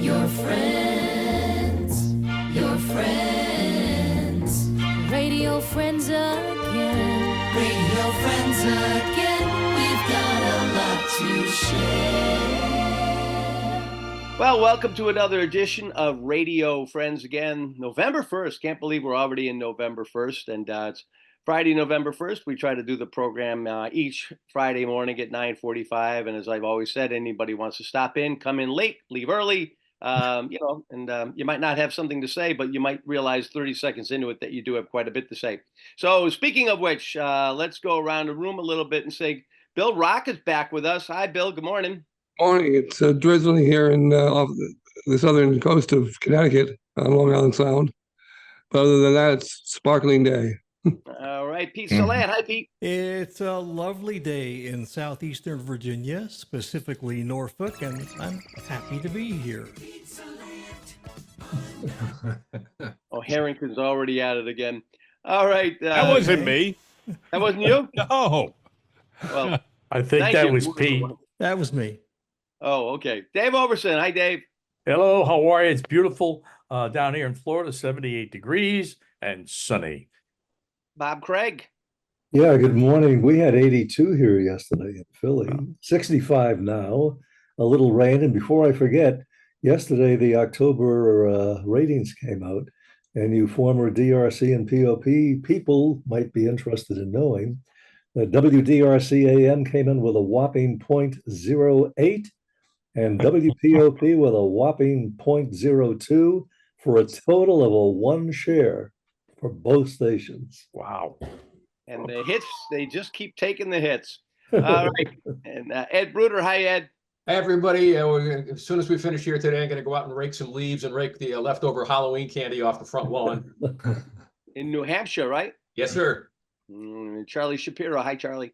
Your friends, your friends. Radio friends again. Radio friends again. We've got a lot to share. Well, welcome to another edition of Radio Friends again. November 1st. Can't believe we're already in November 1st. And it's Friday, November 1st. We try to do the program each Friday morning at 9:45. And as I've always said, anybody wants to stop in, come in late, leave early. You might not have something to say, but you might realize 30 seconds into it that you do have quite a bit to say. So speaking of which, let's go around the room a little bit and say, Bill Rock is back with us. Hi, Bill. Good morning. Morning. It's drizzling here in off the southern coast of Connecticut on Long Island Sound. But other than that, it's a sparkling day. All right, Pete Salant. Hi, Pete. It's a lovely day in southeastern Virginia, specifically Norfolk, and I'm happy to be here. Oh, Harrington's already at it again. All right. That wasn't me. That wasn't you? No. Well, I think thank that you. was Pete. That was me. Oh, okay. Dave Overson. Hi, Dave. Hello, how are you? It's beautiful down here in Florida, 78 degrees and sunny. Bob Craig. Yeah, good morning. We had 82 here yesterday in Philly, 65 now, a little rain. And before I forget, yesterday the October ratings came out, and you former DRC and POP people might be interested in knowing that WDRC AM came in with a whopping 0.08 and WPOP with a whopping 0.02 for a total of a 1 share for both stations. Wow. And the hits, they just keep taking the hits. All right. And Ed Bruder. Hi, Ed. Hey, everybody. As soon as we finish here today, I'm going to go out and rake some leaves and rake the leftover Halloween candy off the front lawn. In New Hampshire, right? Yes, sir. Charlie Shapiro. Hi, Charlie.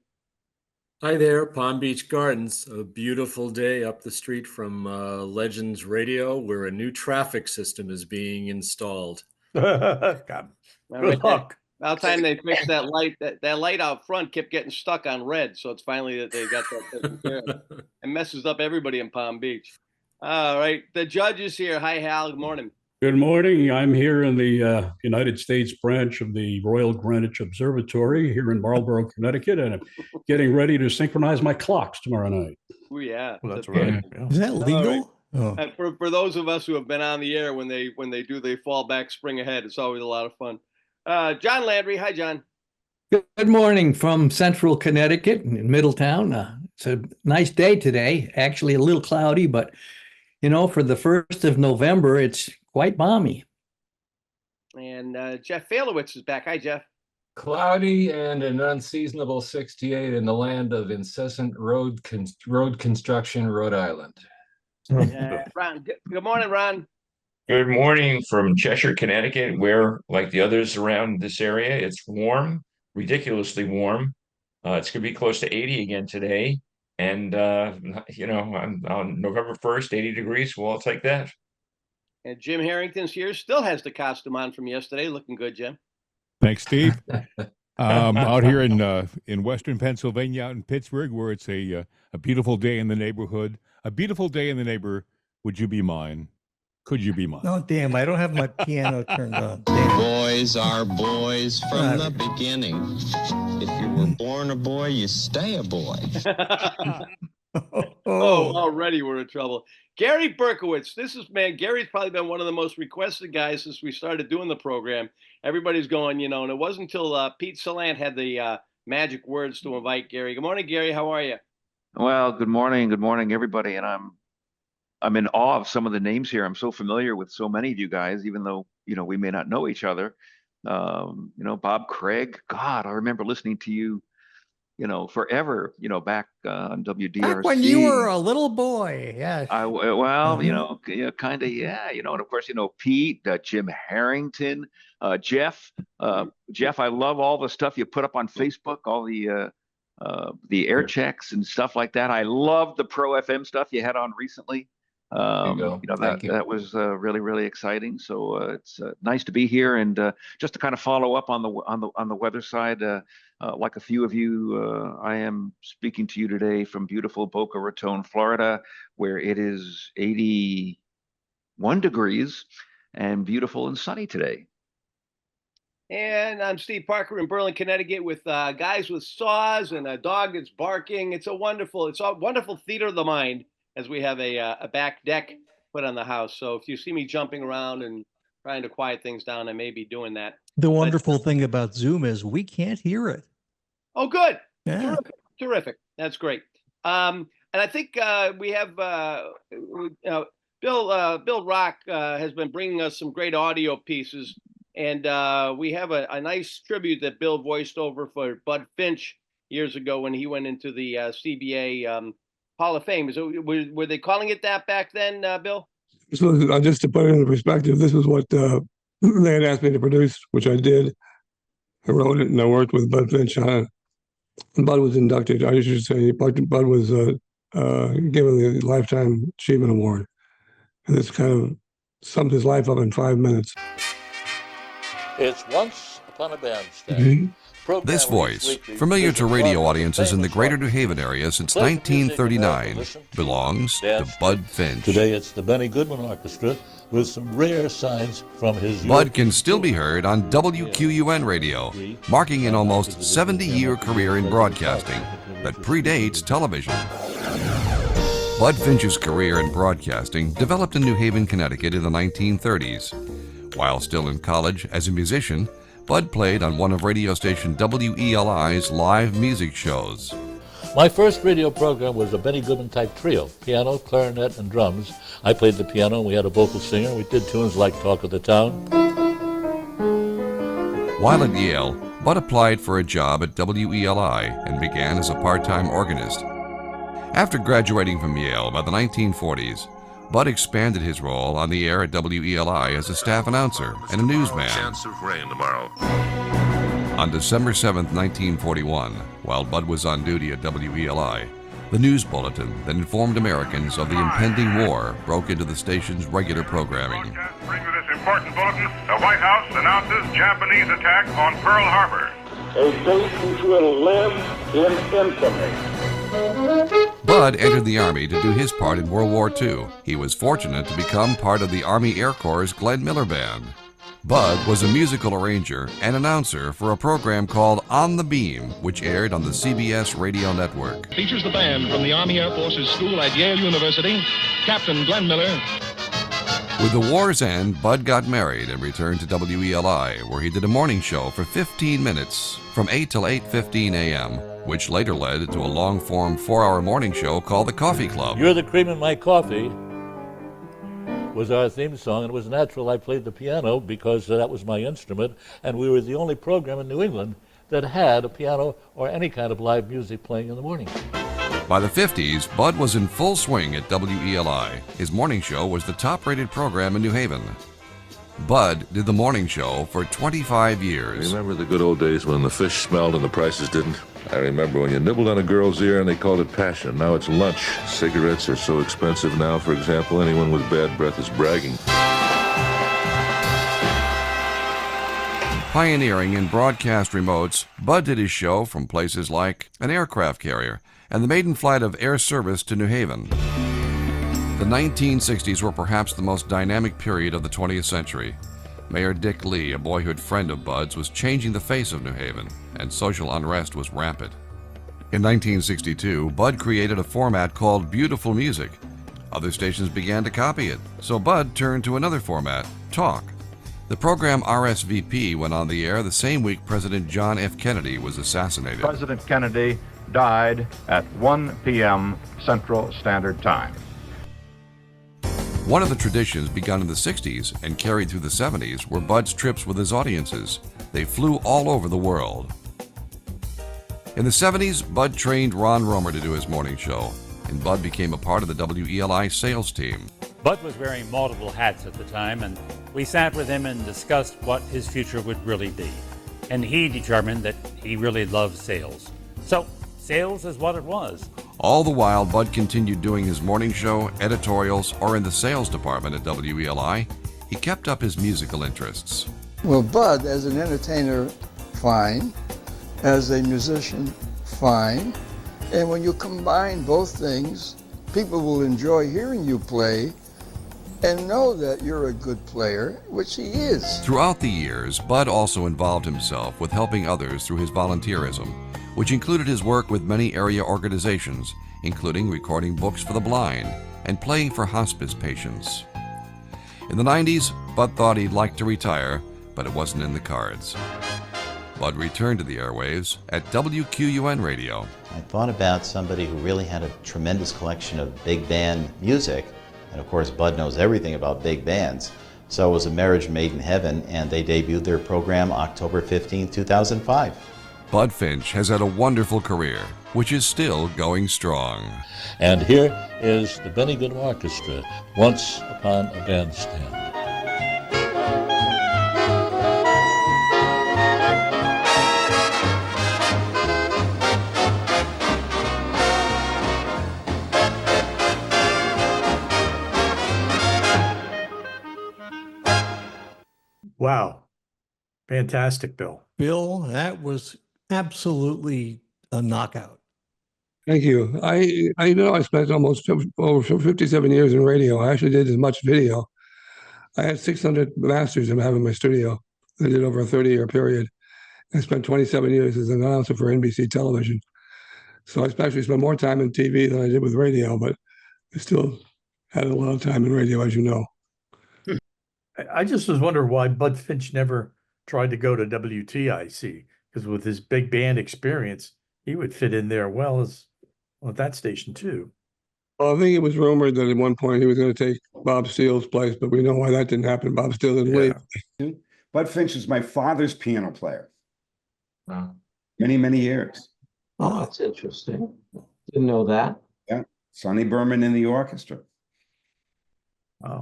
Hi there, Palm Beach Gardens. A beautiful day up the street from Legends Radio, where a new traffic system is being installed. God. Good luck. About time they fixed that light. That light out front kept getting stuck on red, so it's finally that they got that taken care of. It messes up everybody in Palm Beach. All right, the judge is here. Hi, Hal. Good morning. Good morning. I'm here in the United States branch of the Royal Greenwich Observatory here in Marlborough, Connecticut, and I'm getting ready to synchronize my clocks tomorrow night. Oh, yeah. Well, that's right. Yeah. Is that legal? Right. For those of us who have been on the air when they do they fall back, spring ahead, it's always a lot of fun. John Landry. Hi, John. Good morning from central Connecticut in Middletown. It's a nice day today, actually a little cloudy, but for the 1st of November, it's quite balmy. And Jeff Falewicz is back. Hi, Jeff. Cloudy and an unseasonable 68 in the land of incessant road construction, Rhode Island. Ron. Good morning, Ron. Good morning from Cheshire, Connecticut, where, like the others around this area, it's warm, ridiculously warm. It's going to be close to 80 again today. And, on November 1st, 80 degrees. Well, I'll take that. And Jim Harrington's here. Still has the costume on from yesterday. Looking good, Jim. Thanks, Steve. Out here in Western Pennsylvania, out in Pittsburgh, where it's a beautiful day in the neighborhood. A beautiful day in the neighbor. Would you be mine? Could you be mine? Oh, damn. I don't have my piano turned on. Damn. Boys are boys from the beginning. If you were born a boy, you stay a boy. Already we're in trouble. Gary Berkowitz. Gary's probably been one of the most requested guys since we started doing the program. Everybody's going, and it wasn't until Pete Salant had the magic words to invite Gary. Good morning, Gary. How are you? Well, good morning, everybody. And I'm in awe of some of the names here. I'm so familiar with so many of you guys, even though, we may not know each other. Bob Craig. God, I remember listening to you, forever, back on WDRC. Back when you were a little boy. Yeah. kind of, yeah. And of course, Pete, Jim Harrington, Jeff. Jeff, I love all the stuff you put up on Facebook, all the air checks and stuff like that. I love the Pro FM stuff you had on recently. That was really, really exciting. So it's nice to be here, and just to kind of follow up on the weather side. Like a few of you, I am speaking to you today from beautiful Boca Raton, Florida, where it is 80 1 degrees and beautiful and sunny today. And I'm Steve Parker in Berlin, Connecticut, with guys with saws and a dog that's barking. It's a wonderful theater of the mind, as we have a back deck put on the house. So if you see me jumping around and trying to quiet things down, I may be doing that. The wonderful thing about Zoom is we can't hear it. Oh, good. Yeah. Terrific. That's great. And I think we have Bill Rock has been bringing us some great audio pieces. And we have a nice tribute that Bill voiced over for Bud Finch years ago when he went into the CBA Hall of Fame. Were they calling it that back then, Bill? So just to put it into perspective, this is what they had asked me to produce, which I did. I wrote it and I worked with Bud Finch on it. And Bud was inducted. I should say Bud was given the Lifetime Achievement Award. And this kind of summed his life up in 5 minutes. It's Once Upon a Bandstand. This voice, familiar to radio audiences in the greater New Haven area since 1939, belongs to Bud Finch. Today it's the Benny Goodman Orchestra with some rare signs from his... Bud can still be heard on WQUN radio, marking an almost 70-year career in broadcasting that predates television. Bud Finch's career in broadcasting developed in New Haven, Connecticut in the 1930s. While still in college as a musician, Bud played on one of radio station WELI's live music shows. My first radio program was a Benny Goodman type trio, piano, clarinet, and drums. I played the piano, and we had a vocal singer. We did tunes like Talk of the Town. While at Yale, Bud applied for a job at WELI and began as a part-time organist. After graduating from Yale by the 1940s, Bud expanded his role on the air at WELI as a staff announcer and a newsman. Chance of rain tomorrow. On December 7, 1941, while Bud was on duty at WELI, the news bulletin that informed Americans of the impending war broke into the station's regular programming. Bringing this important bulletin, the White House announces Japanese attack on Pearl Harbor. A date which will live in infamy. Bud entered the Army to do his part in World War II. He was fortunate to become part of the Army Air Corps' Glenn Miller Band. Bud was a musical arranger and announcer for a program called On the Beam, which aired on the CBS radio network. Features the band from the Army Air Forces School at Yale University, Captain Glenn Miller. With the war's end, Bud got married and returned to WELI, where he did a morning show for 15 minutes from 8 till 8:15 a.m., which later led to a long-form 4-hour morning show called The Coffee Club. You're the Cream in My Coffee was our theme song, and it was natural I played the piano because that was my instrument, and we were the only program in New England that had a piano or any kind of live music playing in the morning. By the 50s, Bud was in full swing at WELI. His morning show was the top-rated program in New Haven. Bud did the morning show for 25 years. Remember the good old days when the fish smelled and the prices didn't? I remember when you nibbled on a girl's ear and they called it passion. Now it's lunch. Cigarettes are so expensive now, for example, anyone with bad breath is bragging. Pioneering in broadcast remotes, Bud did his show from places like an aircraft carrier and the maiden flight of air service to New Haven. The 1960s were perhaps the most dynamic period of the 20th century. Mayor Dick Lee, a boyhood friend of Bud's, was changing the face of New Haven, and social unrest was rampant. In 1962, Bud created a format called Beautiful Music. Other stations began to copy it, so Bud turned to another format, Talk. The program RSVP went on the air the same week President John F. Kennedy was assassinated. President Kennedy died at 1 p.m. Central Standard Time. One of the traditions begun in the 60s and carried through the 70s were Bud's trips with his audiences. They flew all over the world. In the 70s, Bud trained Ron Romer to do his morning show, and Bud became a part of the WELI sales team. Bud was wearing multiple hats at the time, and we sat with him and discussed what his future would really be. And he determined that he really loved sales. So, sales is what it was. All the while, Bud continued doing his morning show, editorials, or in the sales department at WELI. He kept up his musical interests. Well, Bud, as an entertainer, fine. As a musician, fine. And when you combine both things, people will enjoy hearing you play, and know that you're a good player, which he is. Throughout the years, Bud also involved himself with helping others through his volunteerism, which included his work with many area organizations, including recording books for the blind and playing for hospice patients. In the 90s, Bud thought he'd like to retire, but it wasn't in the cards. Bud returned to the airwaves at WQUN Radio. I thought about somebody who really had a tremendous collection of big band music, and of course Bud knows everything about big bands. So it was a marriage made in heaven, and they debuted their program October 15, 2005. Bud Finch has had a wonderful career, which is still going strong. And here is the Benny Goodman Orchestra, Once Upon a Bandstand. Wow. Fantastic, Bill. Bill, that was absolutely a knockout. Thank you. I know I spent almost over 57 years in radio. I actually did as much video. I had 600 masters I have in my studio. I did over a 30-year period. I spent 27 years as an announcer for NBC television. So I actually spent more time in TV than I did with radio, but I still had a lot of time in radio, as you know. I just was wondering why Bud Finch never tried to go to WTIC, because with his big band experience, he would fit in there well as at that station too. Well, I think it was rumored that at one point he was going to take Bob Steele's place, but we know why that didn't happen. Bob Steele didn't leave. Bud Finch was my father's piano player. Wow. Many, many years. Oh, that's interesting. Didn't know that. Yeah. Sonny Berman in the orchestra.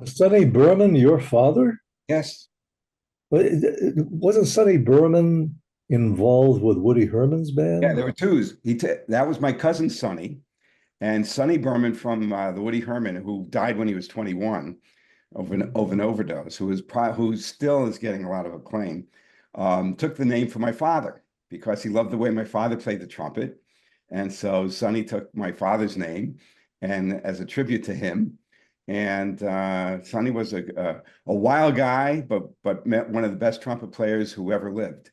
Sonny Berman, your father? Yes. But wasn't Sonny Berman involved with Woody Herman's band? Yeah, there were twos. That was my cousin Sonny, and Sonny Berman from the Woody Herman, who died when he was 21 of an overdose, who still is getting a lot of acclaim, took the name for my father because he loved the way my father played the trumpet, and so Sonny took my father's name, and as a tribute to him. And Sonny was a wild guy, but met one of the best trumpet players who ever lived.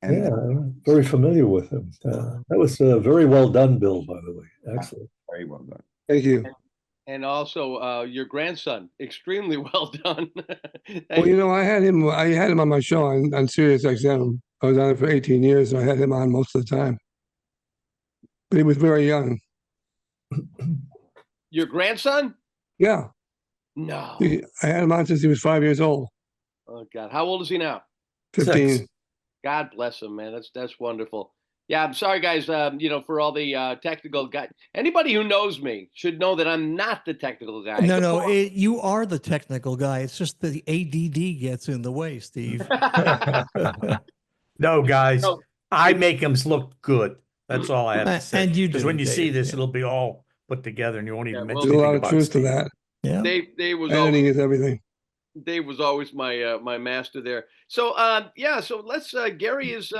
And yeah, I'm very familiar with him. That was very well done, Bill, by the way. Excellent. Very well done. Thank you. And also your grandson, extremely well done. Well, you know, I had him on my show on Sirius XM. I was on it for 18 years, and I had him on most of the time. But he was very young. Your grandson? Yeah. No. I had him on since he was 5 years old. Oh God, how old is he now? 15. 6. God bless him, man. That's wonderful. Yeah, I'm sorry, guys. For all the technical guy. Anybody who knows me should know that I'm not the technical guy. No, you are the technical guy. It's just the ADD gets in the way, Steve. No, guys, I make them look good. That's all I have to say. And you do, because when you Dave, see this, it'll be all put together, and you won't even mention There's a anything lot of about truth Steve. to that. Yeah. Dave was Editing always, is everything. Dave was always my master there. So so let's Gary's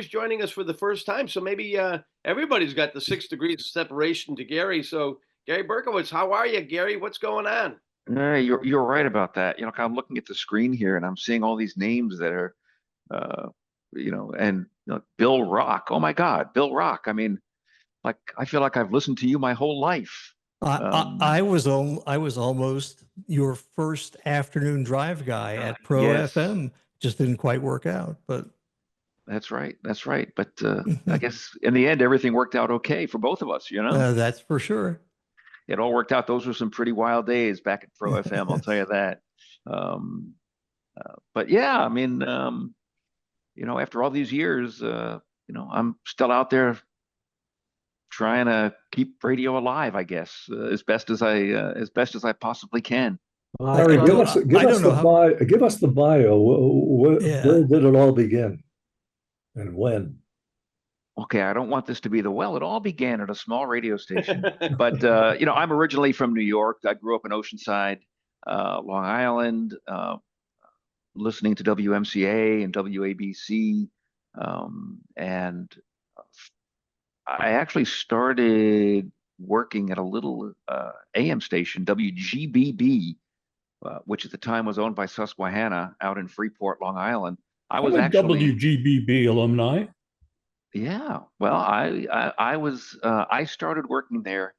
joining us for the first time. So maybe everybody's got the 6 degrees of separation to Gary. So Gary Berkowitz, how are you, Gary? What's going on? You're right about that. I'm looking at the screen here and I'm seeing all these names that are, Bill Rock. Oh my God, Bill Rock. I mean, like I feel like I've listened to you my whole life. I was almost your first afternoon drive guy at Pro yes. FM. Just didn't quite work out, but That's right. But I guess in the end, everything worked out okay for both of us. That's for sure. It all worked out. Those were some pretty wild days back at Pro FM. I'll tell you that. But yeah, I mean, after all these years, I'm still out there trying to keep radio alive, I guess, as best as I possibly can. Larry, give us the bio. Where did it all begin, and when? Okay, I don't want this to be it all began at a small radio station, but I'm originally from New York. I grew up in Oceanside, Long Island, listening to WMCA and WABC, and I actually started working at a little AM station, WGBB, which at the time was owned by Susquehanna out in Freeport, Long Island. I was I'm a actually WGBB alumni. Yeah. Well, I started working there,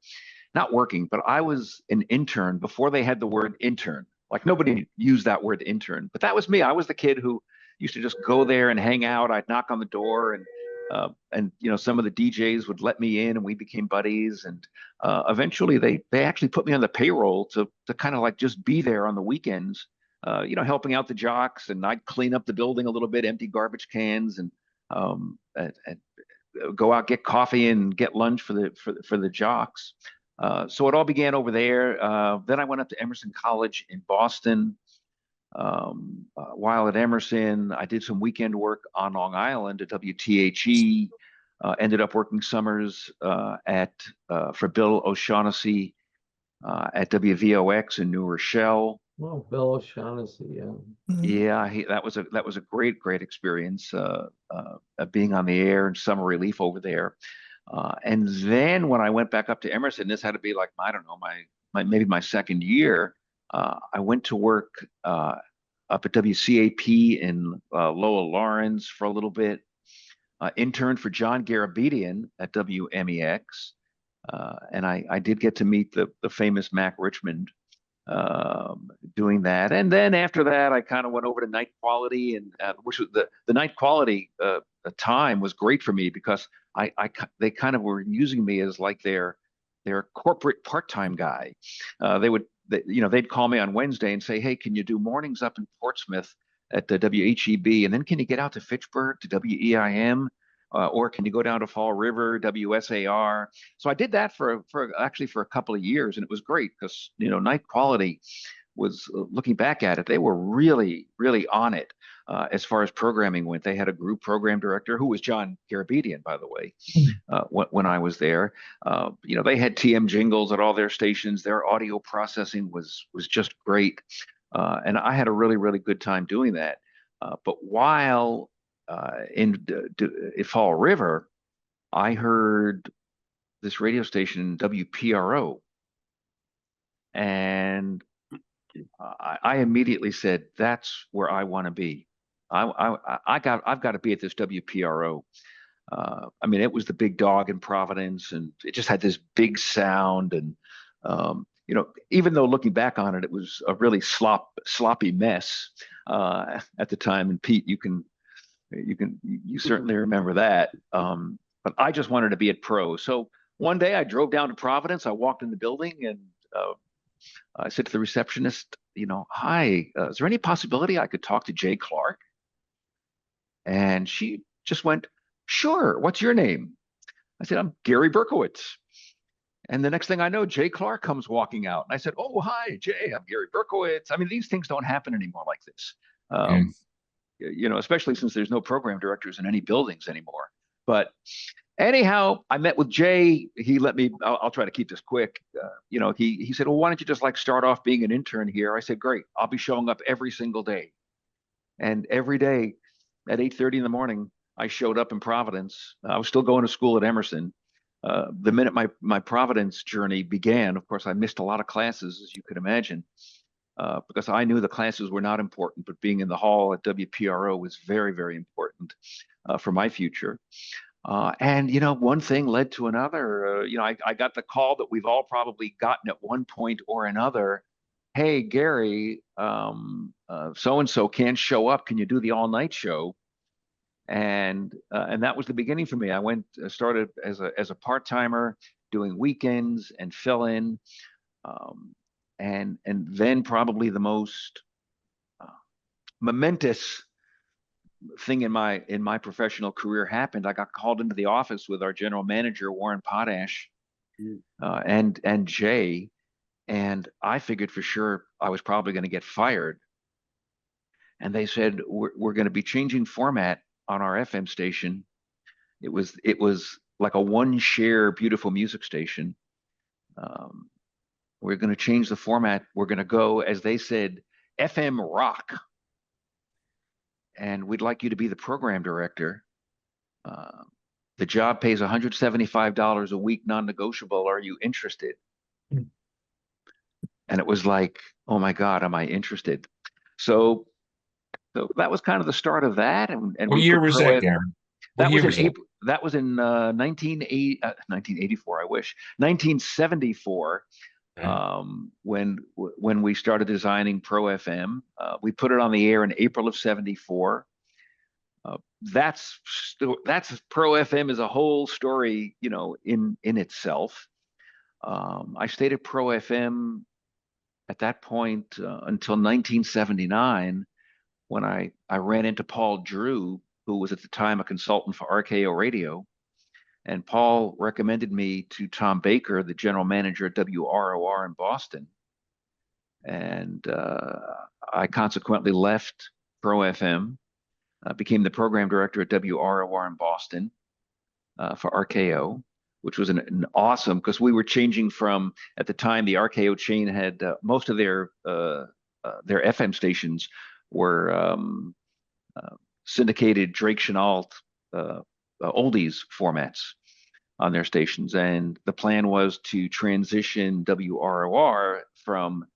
not working, but I was an intern before they had the word intern. Like nobody used that word intern, but that was me. I was the kid who used to just go there and hang out. I'd knock on the door and some of the DJs would let me in and we became buddies. And eventually they actually put me on the payroll to kind of like just be there on the weekends, helping out the jocks, and I'd clean up the building a little bit, empty garbage cans and go out, get coffee and get lunch for the jocks. So it all began over there. Then I went up to Emerson College in Boston. While at Emerson, I did some weekend work on Long Island at WTHE. Ended up working summers for Bill O'Shaughnessy at WVOX in New Rochelle. Oh, Bill O'Shaughnessy, yeah. Yeah, that was a great experience being on the air and summer relief over there. And then when I went back up to Emerson, this had to be like, I don't know, maybe my second year. I went to work up at WCAP in Lowell Lawrence for a little bit. Interned for John Garabedian at WMEX, and I did get to meet the famous Mac Richmond doing that. And then after that, I kind of went over to Night Quality, and which was the Night Quality time was great for me because they kind of were using me as like their corporate part-time guy. They'd call me on Wednesday and say, hey, can you do mornings up in Portsmouth at the WHEB, and then can you get out to Fitchburg to WEIM, or can you go down to Fall River, WSAR? So I did that for a couple of years, and it was great because Night Quality was, looking back at it, they were really on it as far as programming went. They had a group program director who was John Garabedian, by the way, when I was there. They had TM jingles at all their stations. Their audio processing was just great. And I had a really good time doing that. But while in Fall River, I heard this radio station, WPRO, and I immediately said, "That's where I want to be. I've got to be at this WPRO." It was the big dog in Providence, and it just had this big sound, and even though looking back on it, it was a really sloppy mess at the time. And Pete, you certainly remember that. But I just wanted to be at Pro. So one day I drove down to Providence. I walked in the building and I said to the receptionist, "Hi, is there any possibility I could talk to Jay Clark?" And she just went, "Sure. What's your name?" I said, "I'm Gary Berkowitz." And the next thing I know, Jay Clark comes walking out. And I said, "Oh, hi, Jay, I'm Gary Berkowitz." These things don't happen anymore like this, especially since there's no program directors in any buildings anymore. But anyhow, I met with Jay. He let me, I'll try to keep this quick. He said, "Well, why don't you just start off being an intern here?" I said, "Great, I'll be showing up every single day." And every day at 8:30 in the morning, I showed up in Providence. I was still going to school at Emerson. The minute my Providence journey began, of course, I missed a lot of classes, as you could imagine, because I knew the classes were not important, but being in the hall at WPRO was very important for my future. And one thing led to another. I got the call that we've all probably gotten at one point or another. "Hey, Gary, so-and-so can't show up. Can you do the all-night show?" And that was the beginning for me. I started as a part-timer doing weekends and fill-in, and then probably the most momentous thing in my professional career happened. I got called into the office with our general manager Warren Potash and Jay, and I figured for sure I was probably going to get fired. And they said, we're going to be changing format on our FM station. It was like a one-share beautiful music station. We're going to change the format. We're going to go, as they said, FM rock. And we'd like you to be the program director. The job pays $175 a week, non-negotiable. Are you interested? And it was like, oh my God, am I interested? So, that was kind of the start of that. And What we year put was Pro that, F. Gary? What That year was in was that? April. That was in 1984. I wish 1974. Okay. When we started designing Pro FM, we put it on the air in April of '74. That's Pro FM is a whole story, in itself. I stayed at Pro FM at that point until 1979, when I ran into Paul Drew, who was at the time a consultant for RKO Radio. And Paul recommended me to Tom Baker, the general manager at WROR in Boston. And I consequently left Pro FM, became the program director at WROR in Boston for RKO, which was an awesome, because we were changing from, at the time, the RKO chain had most of their FM stations were syndicated Drake Chenault oldies formats on their stations, and the plan was to transition WROR from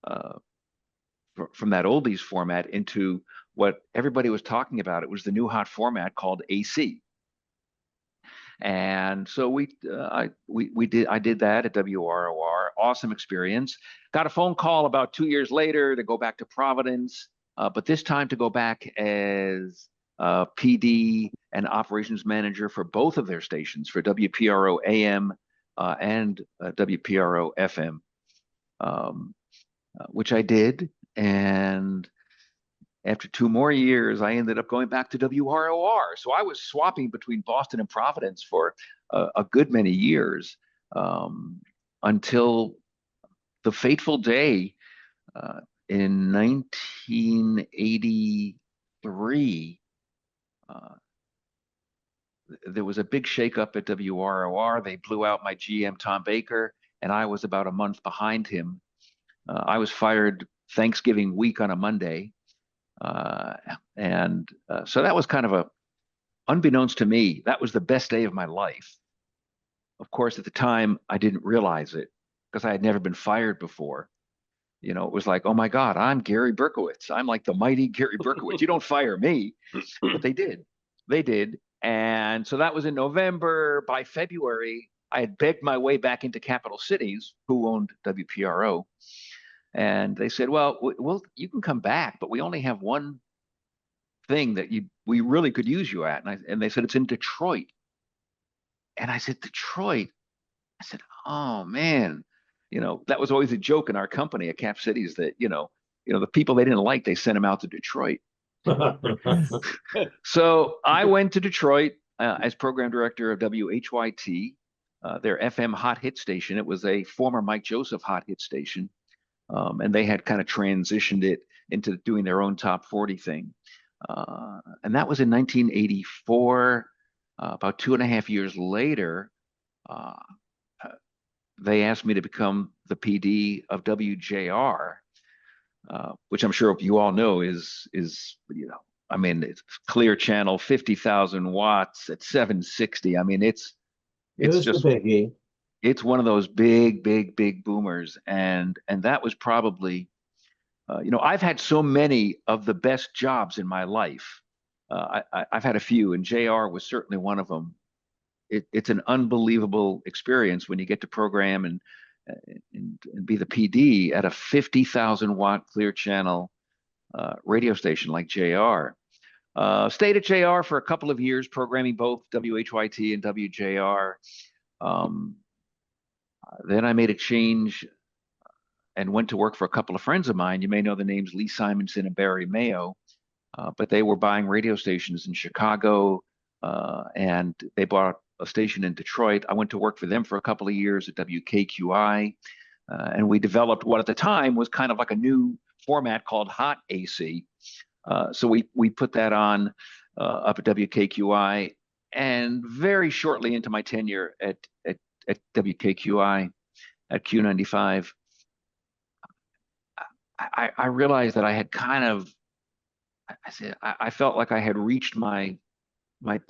that oldies format into what everybody was talking about. It was the new hot format called AC. And so I did that at WROR. Awesome experience. Got a phone call about 2 years later to go back to Providence, but this time to go back as PD and operations manager for both of their stations, for WPRO AM and WPRO FM, which I did. And after 2 more years, I ended up going back to WROR. So I was swapping between Boston and Providence for a good many years, until the fateful day in 1983. There was a big shakeup at WROR. They blew out my GM, Tom Baker, and I was about a month behind him. I was fired Thanksgiving week on a Monday. So that was kind of unbeknownst to me, that was the best day of my life. Of course, at the time, I didn't realize it because I had never been fired before. It was like, oh my God, I'm Gary Berkowitz. I'm like the mighty Gary Berkowitz. You don't fire me. But they did. They did. And so that was in November. By February, I had begged my way back into Capital Cities, who owned WPRO. And they said, well, you can come back, but we only have one thing that we really could use you at. And they said, it's in Detroit. And I said, Detroit? I said, oh man, that was always a joke in our company at Cap Cities that, the people they didn't like, they sent them out to Detroit. So I went to Detroit as program director of WHYT, their FM hot hit station. It was a former Mike Joseph hot hit station. And they had kind of transitioned it into doing their own top 40 thing. And that was in 1984. About 2.5 years later, they asked me to become the PD of WJR, which I'm sure you all know is it's clear channel, 50,000 watts at 760. I mean, it's just biggie. It's one of those big boomers. And that was probably, I've had so many of the best jobs in my life. I've had a few, and JR was certainly one of them. It's an unbelievable experience when you get to program and be the PD at a 50,000 watt clear channel radio station like JR. Stayed at JR for a couple of years, programming both WHYT and WJR. Then I made a change and went to work for a couple of friends of mine. You may know the names Lee Simonson and Barry Mayo, but they were buying radio stations in Chicago, and they bought a station in Detroit. I went to work for them for a couple of years at WKQI, and we developed what at the time was kind of like a new format called Hot AC. So we put that on up at WKQI, and very shortly into my tenure at WKQI at Q95, I realized that I had kind of, I felt like I had reached my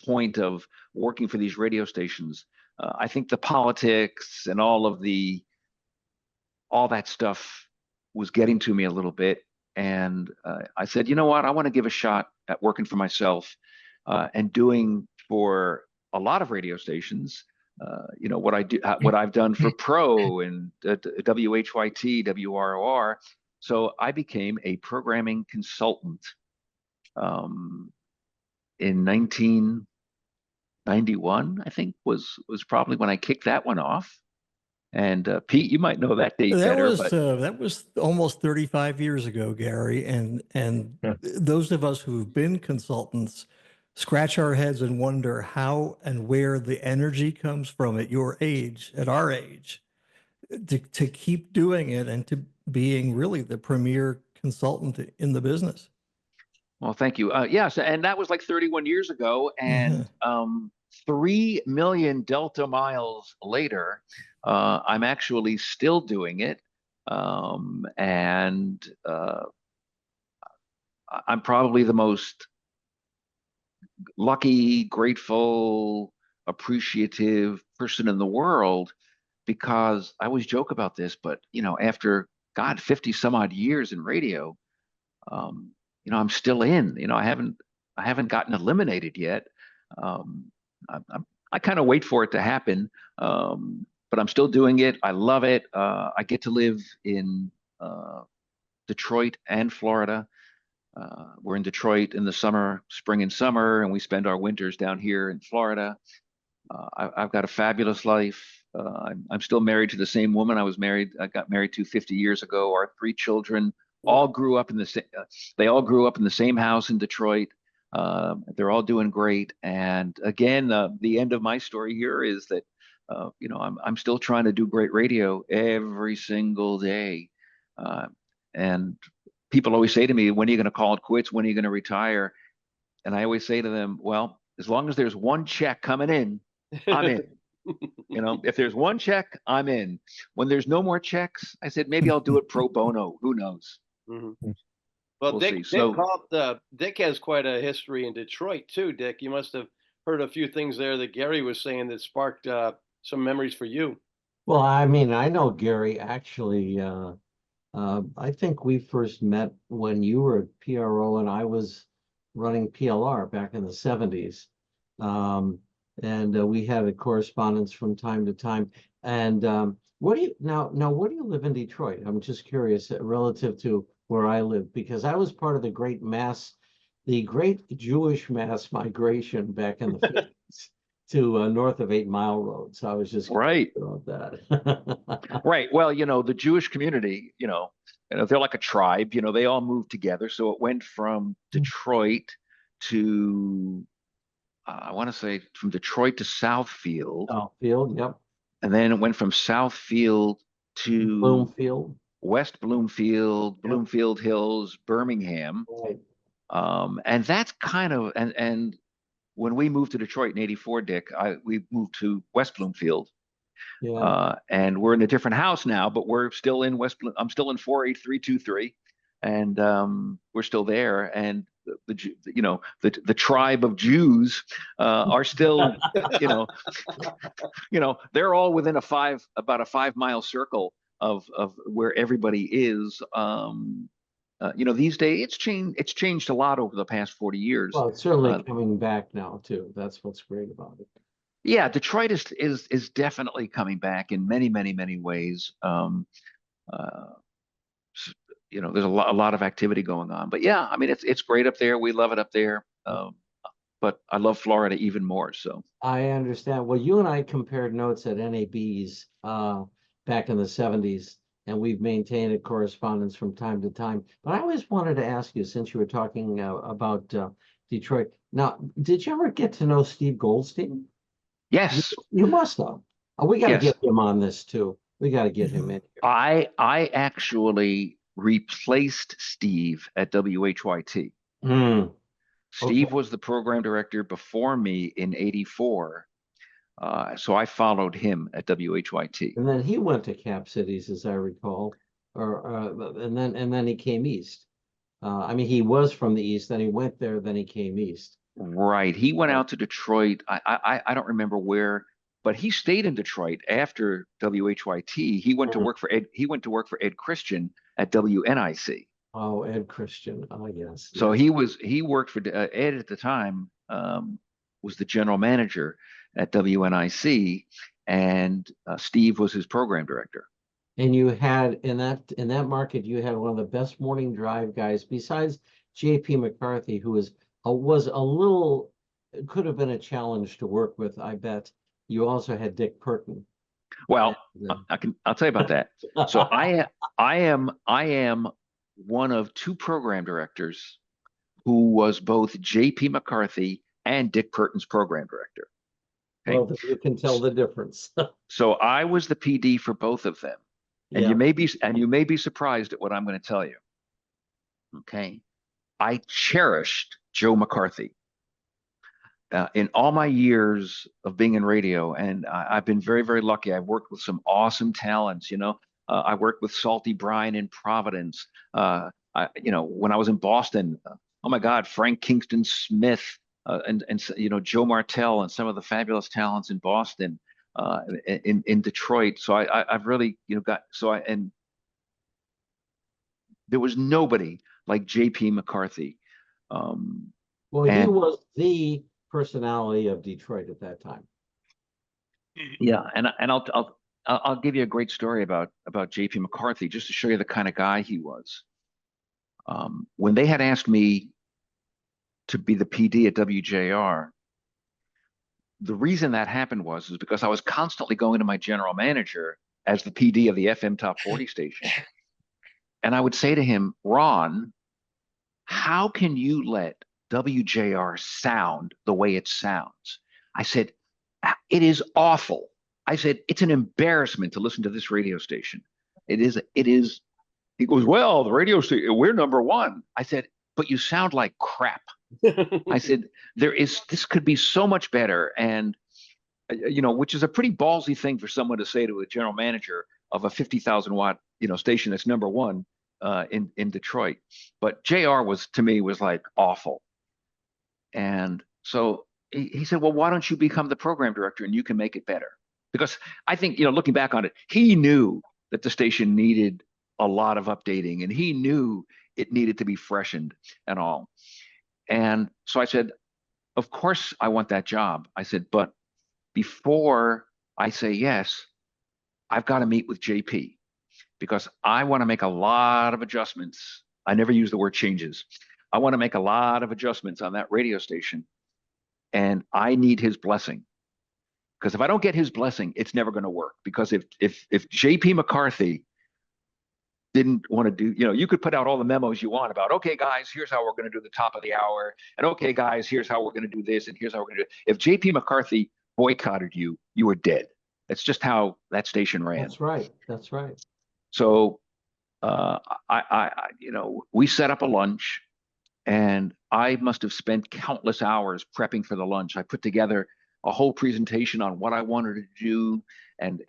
point of working for these radio stations. I think the politics and all of the all that stuff was getting to me a little bit. And I said, you know what? I want to give a shot at working for myself and doing for a lot of radio stations. What I do, what I've done for Pro and WHYT, WROR. So I became a programming consultant in 1991. I think was probably when I kicked that one off. And Pete, you might know that date better. That was almost 35 years ago, Gary. And those of us who've been consultants scratch our heads and wonder how and where the energy comes from at your age, at our age, to keep doing it and to being really the premier consultant in the business. Well, thank you. Yes, and that was like 31 years ago. And 3 million Delta miles later, I'm actually still doing it. And I'm probably the most lucky, grateful, appreciative person in the world, because I always joke about this, but after 50 some odd years in radio, I'm still in. I haven't gotten eliminated yet. I kind of wait for it to happen, but I'm still doing it. I love it. I get to live in Detroit and Florida. We're in Detroit in the spring and summer, and we spend our winters down here in Florida. I've got a fabulous life. I'm still married to the same woman I got married to 50 years ago. Our 3 children all grew up in the same. They all grew up in the same house in Detroit. They're all doing great. And again, the end of my story here is that I'm still trying to do great radio every single day. And people always say to me, when are you going to call it quits? When are you going to retire? And I always say to them, well, as long as there's one check coming in, I'm in. If there's one check, I'm in. When there's no more checks, I said, maybe I'll do it pro bono. Who knows? Mm-hmm. Well, Dick has quite a history in Detroit too. Dick, you must have heard a few things there that Gary was saying that sparked some memories for you. Well, I mean, I know Gary actually. I think we first met when you were at PRO and I was running PLR back in the 70s. And we had a correspondence from time to time. And what do you live in Detroit? I'm just curious relative to where I live, because I was part of the great Jewish mass migration back in the 50s to north of 8 Mile Road. So I was just right about that. Right. Well, the Jewish community, they're like a tribe. They all moved together. So it went from Detroit to I want to say from Detroit to Southfield. Southfield, yep. And then it went from Southfield to Bloomfield, West Bloomfield, Bloomfield Hills, Birmingham. Right. And that's kind of and when we moved to Detroit in '84, Dick, we moved to West Bloomfield. Yeah. And we're in a different house now, but we're still in I'm still in 48323, and we're still there. And the tribe of Jews are still, they're all within about a 5 mile circle of where everybody is. These days it's changed a lot over the past 40 years. Well, it's certainly coming back now too. That's what's great about it. Yeah, Detroit is definitely coming back in many, many, many ways. There's a lot of activity going on. But yeah, I mean, it's great up there. We love it up there. But I love Florida even more. So I understand. Well, you and I compared notes at NABs back in the 70s, and we've maintained a correspondence from time to time. But I always wanted to ask you, since you were talking about Detroit. Now, did you ever get to know Steve Goldstein? Yes. You must have. We got to get him on this too. We got to get him in here. I actually replaced Steve at WHYT. Steve was the program director before me in '84. So I followed him at WHYT. And then he went to Cap Cities, as I recall, and then he came east. I mean, he was from the east, then he went there, then he came east. Right. He went out to Detroit. I don't remember where but he stayed in Detroit after WHYT. He went to work for Ed. He went to work for Ed Christian at WNIC. Oh, Ed Christian. Oh, yes. So he worked for Ed at the time. Was the general manager at WNIC, and Steve was his program director. And you had in that market, you had one of the best morning drive guys besides J.P. McCarthy, who was a little, could have been a challenge to work with. I bet you also had Dick Purton. Well, I'll tell you about that. So I am one of two program directors who was both J.P. McCarthy and Dick Purton's program director. Okay? Well, you can tell the difference. So I was the PD for both of them. And you may be surprised at what I'm going to tell you. Okay. I cherished Joe McCarthy. In all my years of being in radio, and I've been very, very lucky. I've worked with some awesome talents. I worked with Salty Bryan in Providence. When I was in Boston, oh my God, Frank Kingston Smith, and Joe Martell and some of the fabulous talents in Boston, in Detroit. So I've really and there was nobody like J.P. McCarthy. Well, he was the personality of Detroit at that time. Yeah, and I'll give you a great story about J.P. McCarthy just to show you the kind of guy he was. When they had asked me to be the PD at WJR, the reason that happened was because I was constantly going to my general manager as the PD of the FM Top 40 station, and I would say to him, Ron, how can you let WJR sound the way it sounds? I said, it is awful. I said, it's an embarrassment to listen to this radio station. It is. He goes, well, the radio station, we're number one. I said, but you sound like crap. I said, this could be so much better. And, which is a pretty ballsy thing for someone to say to a general manager of a 50,000 watt, station that's number one in Detroit. But JR was like awful. And so he said, well, why don't you become the program director and you can make it better? Because I think, looking back on it, he knew that the station needed a lot of updating and he knew it needed to be freshened and all. And so I said, of course I want that job. I said, but before I say yes, I've got to meet with JP because I want to make a lot of adjustments. I never use the word changes. I want to make a lot of adjustments on that radio station. And I need his blessing. Because if I don't get his blessing, it's never going to work. Because if JP McCarthy didn't want to do, you could put out all the memos you want about, okay, guys, here's how we're going to do the top of the hour. And okay, guys, here's how we're going to do this. And here's how we're going to do it. If JP McCarthy boycotted you, you were dead. That's just how that station ran. That's right. That's right. So, we set up a lunch and I must have spent countless hours prepping for the lunch. I put together a whole presentation on what I wanted to do and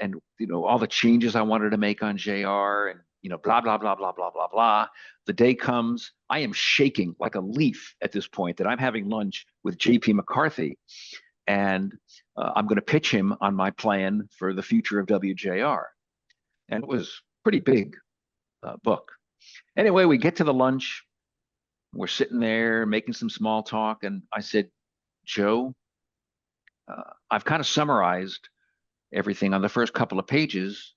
all the changes I wanted to make on JR and, blah, blah, blah, blah, blah, blah, blah. The day comes, I am shaking like a leaf at this point that I'm having lunch with JP McCarthy. And I'm going to pitch him on my plan for the future of WJR. And it was pretty big book. Anyway, we get to the lunch. We're sitting there making some small talk. And I said, Joe, I've kind of summarized everything on the first couple of pages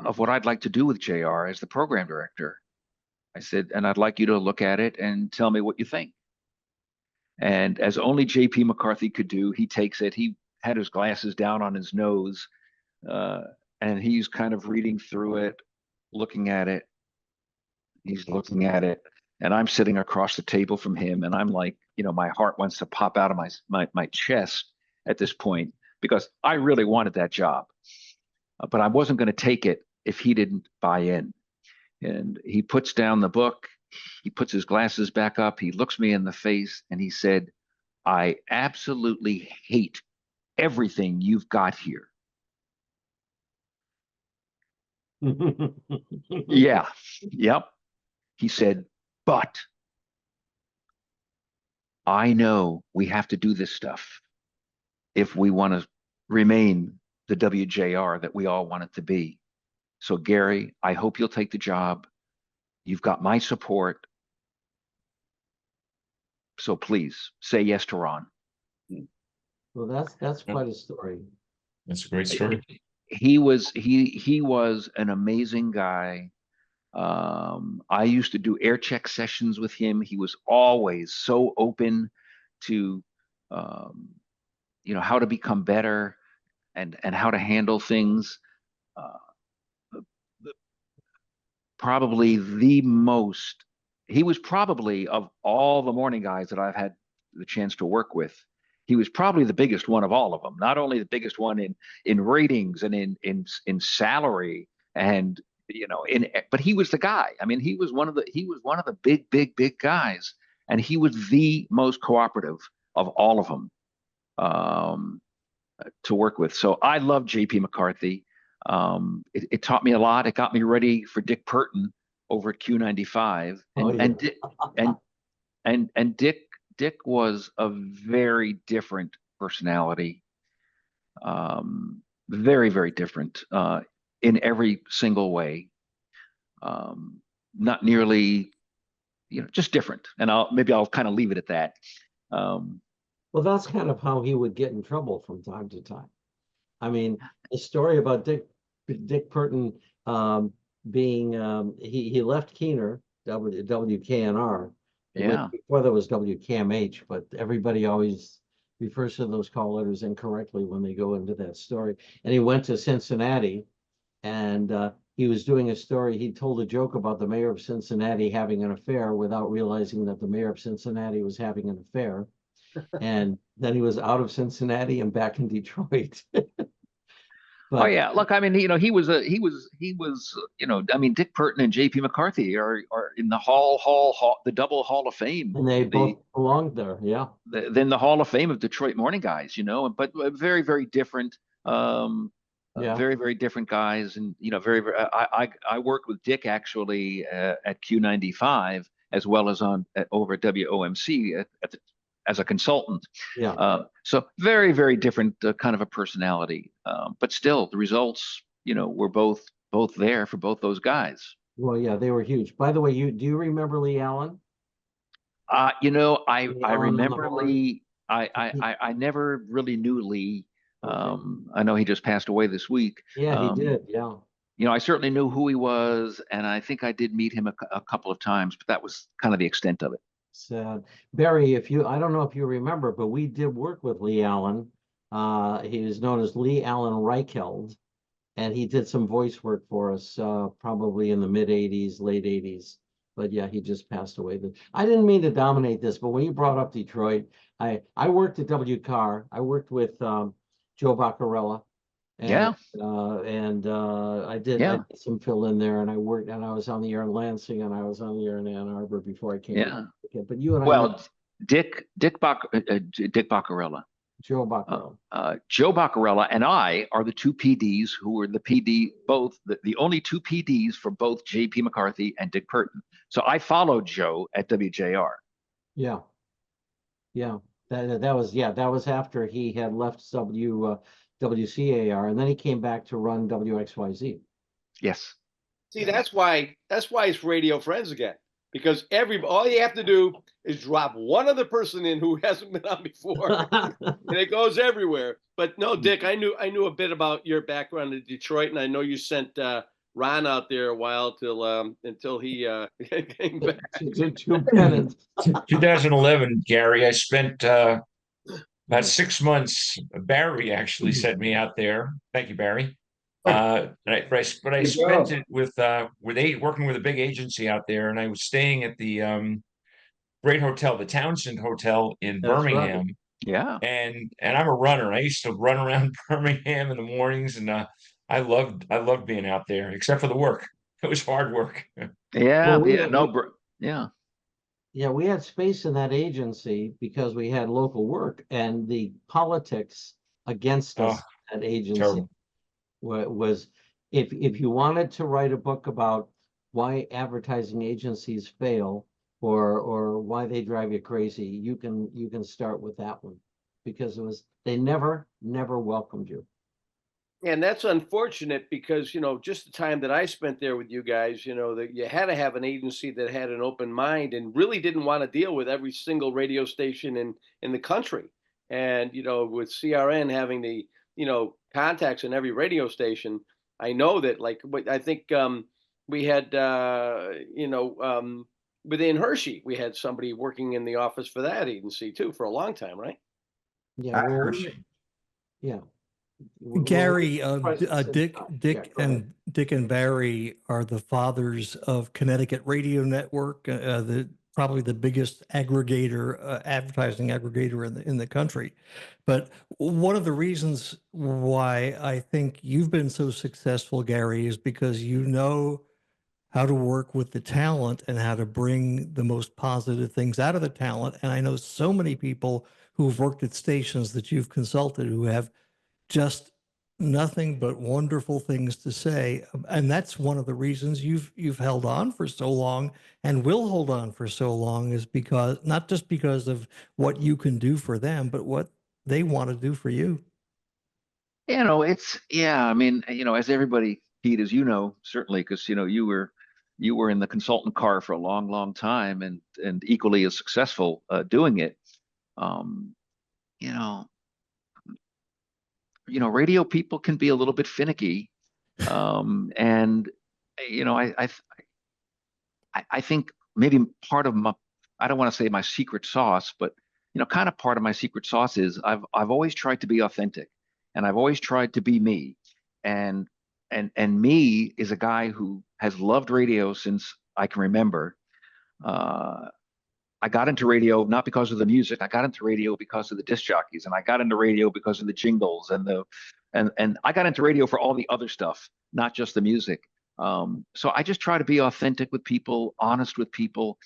of what I'd like to do with JR as the program director. I said, and I'd like you to look at it and tell me what you think. And as only JP McCarthy could do, he takes it. He had his glasses down on his nose, and he's kind of reading through it, looking at it. He's looking at it, and I'm sitting across the table from him, and I'm like, my heart wants to pop out of my chest at this point because I really wanted that job, but I wasn't going to take it if he didn't buy in. And he puts down the book. He puts his glasses back up. He looks me in the face and he said, I absolutely hate everything you've got here. Yeah. Yep. He said, but I know we have to do this stuff if we want to remain the WJR that we all want it to be. So Gary, I hope you'll take the job. You've got my support. So please say yes to Ron. Well, that's quite a story. That's a great story. He was an amazing guy. I used to do Aircheck sessions with him. He was always so open to how to become better and how to handle things. Probably he was probably, of all the morning guys that I've had the chance to work with, he was probably the biggest one of all of them. Not only the biggest one in ratings and in salary and but he was the guy. I mean, he was one of the big guys, and he was the most cooperative of all of them to work with. So I love JP McCarthy. It taught me a lot. It got me ready for Dick Burton over at Q95, and Dick was a very different personality, very, very different in every single way. Not nearly, just different. And I'll kind of leave it at that. Well, that's kind of how he would get in trouble from time to time. I mean, the story about Dick Burton being he left Keener, WKNR. Yeah. Before there was WKMH, but everybody always refers to those call letters incorrectly when they go into that story. And he went to Cincinnati, and he was doing a story. He told a joke about the mayor of Cincinnati having an affair without realizing that the mayor of Cincinnati was having an affair. And then he was out of Cincinnati and back in Detroit. Oh yeah, look, I mean, he was, I mean, Dick Burton and JP McCarthy are in the the double Hall of Fame. And they both belonged there, yeah. Then the Hall of Fame of Detroit morning guys, but very, very different, very, very different guys. And, very, very, I worked with Dick actually at Q95 as well as over at WOMC as a consultant. Yeah. So very, very different kind of a personality. But still, the results, were both there for both those guys. Well, yeah, they were huge. By the way, do you remember Lee Allen? I remember Lee. I never really knew Lee. I know he just passed away this week. Yeah, he did. Yeah. I certainly knew who he was, and I think I did meet him a couple of times, but that was kind of the extent of it. Sad. Barry, I don't know if you remember, but we did work with Lee Allen. He was known as Lee Allen Reicheld, and he did some voice work for us probably in the mid 80s, late 80s. But yeah, he just passed away. I didn't mean to dominate this, but when you brought up Detroit, I worked at WCAR. I worked with Joe Baccarella. And, I did some fill in there, and I was on the air in Lansing, and I was on the air in Ann Arbor before I came. Yeah. But you and Dick Baccarella. Joe Baccarella. Joe Baccarella and I are the two PDs who were the only two PDs for both JP McCarthy and Dick Burton. So I followed Joe at WJR. Yeah. Yeah. That was after he had left WCAR, and then he came back to run WXYZ. Yes. See, that's why it's Radio Friends again, because all you have to do is drop one other person in who hasn't been on before, and it goes everywhere. But no, Dick, I knew a bit about your background in Detroit, and I know you sent Ron out there a while until he came back. 2011, Gary, I spent about 6 months. Barry actually sent me out there. Thank you, Barry. But I spent it with working with a big agency out there, and I was staying at the great hotel, the Townsend Hotel in Birmingham. Right. Yeah. And I'm a runner. I used to run around Birmingham in the mornings, and I loved being out there, except for the work. It was hard work. Yeah, we had space in that agency because we had local work, and the politics against us at agency was if you wanted to write a book about why advertising agencies fail or why they drive you crazy, you can start with that one. because they never welcomed you. And that's unfortunate because, just the time that I spent there with you guys, that you had to have an agency that had an open mind and really didn't want to deal with every single radio station in the country. And, with CRN having the, contacts in every radio station, I know that, like, I think we had, within Hershey, we had somebody working in the office for that agency too for a long time, right? Yeah. Yeah. Gary, Dick and Barry are the fathers of Connecticut Radio Network, probably the biggest aggregator, advertising aggregator in the country. But one of the reasons why I think you've been so successful, Gary, is because you know how to work with the talent and how to bring the most positive things out of the talent. And I know so many people who've worked at stations that you've consulted who have just nothing but wonderful things to say. And that's one of the reasons you've held on for so long and will hold on for so long, is because, not just because of what you can do for them, but what they want to do for you. I mean, as everybody, Pete, as you know, certainly, because, you were in the consultant car for a long, long time and equally as successful doing it. Radio people can be a little bit finicky. And, I think maybe part of I don't want to say my secret sauce, but, kind of part of my secret sauce is I've always tried to be authentic, and I've always tried to be me. And me is a guy who has loved radio since I can remember. I got into radio not because of the music. I got into radio because of the disc jockeys, and I got into radio because of the jingles and I got into radio for all the other stuff, not just the music. So I just try to be authentic with people, honest with people.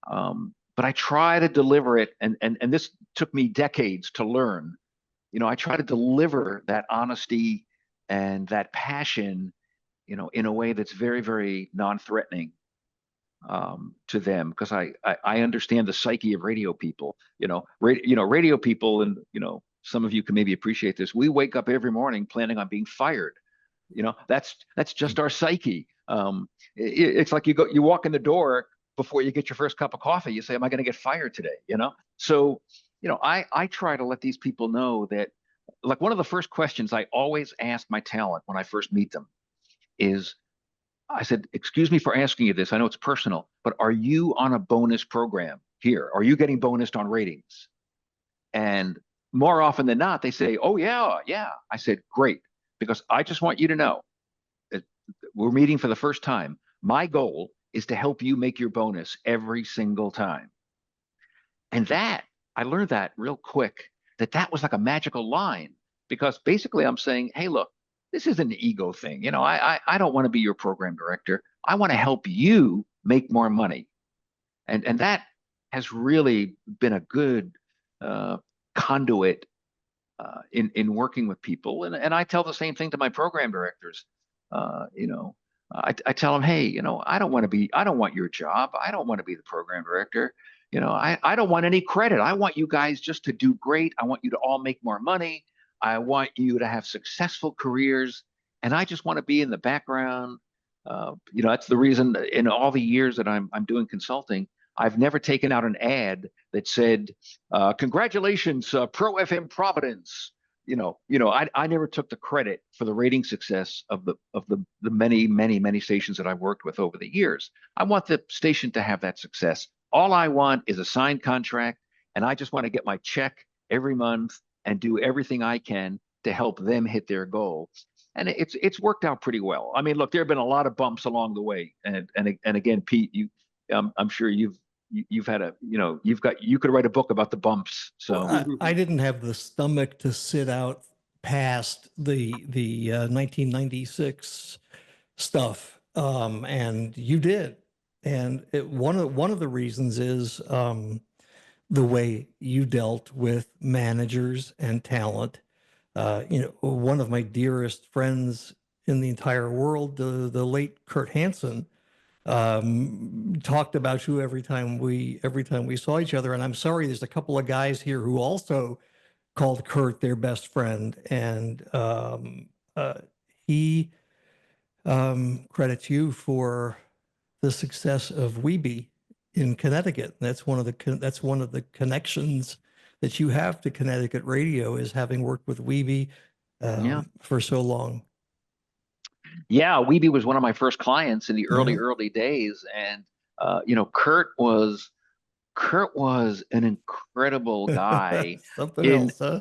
But I try to deliver it, and this took me decades to learn. I try to deliver that honesty and that passion, in a way that's very, very non-threatening to them, because I understand the psyche of radio people. Radio people, and some of you can maybe appreciate this. We wake up every morning planning on being fired. That's just our psyche. It's like you walk in the door before you get your first cup of coffee. You say, "Am I going to get fired today?" So I try to let these people know that, like, one of the first questions I always ask my talent when I first meet them is, I said, "Excuse me for asking you this. I know it's personal, but are you on a bonus program here? Are you getting bonused on ratings?" And more often than not, they say, "Oh, yeah, yeah." I said, "Great, because I just want you to know that we're meeting for the first time. My goal is to help you make your bonus every single time." And I learned that real quick, that was like a magical line, because basically I'm saying, "Hey, look, this isn't an ego thing. I don't want to be your program director. I want to help you make more money." And that has really been a good conduit in working with people. And I tell the same thing to my program directors. I tell them, "Hey, I don't want your job. I don't want to be the program director. I don't want any credit. I want you guys just to do great. I want you to all make more money. I want you to have successful careers, and I just want to be in the background." That's the reason in all the years that I'm doing consulting, I've never taken out an ad that said, "Congratulations, Pro FM Providence." I never took the credit for the rating success of the many, many, many stations that I've worked with over the years. I want the station to have that success. All I want is a signed contract, and I just want to get my check every month and do everything I can to help them hit their goal. And it's worked out pretty well. I mean, look, there have been a lot of bumps along the way. And again, Pete, I'm sure you've had you could write a book about the bumps. So I didn't have the stomach to sit out past the 1996 stuff, and you did. And one of the reasons is the way you dealt with managers and talent. One of my dearest friends in the entire world, the late Kurt Hansen, talked about you every time we saw each other. And I'm sorry, there's a couple of guys here who also called Kurt their best friend, and he credits you for the success of WEBI in Connecticut. That's one of the connections that you have to Connecticut radio, is having worked with WEBI for so long. Yeah, WEBI was one of my first clients in the early days, and Kurt was an incredible guy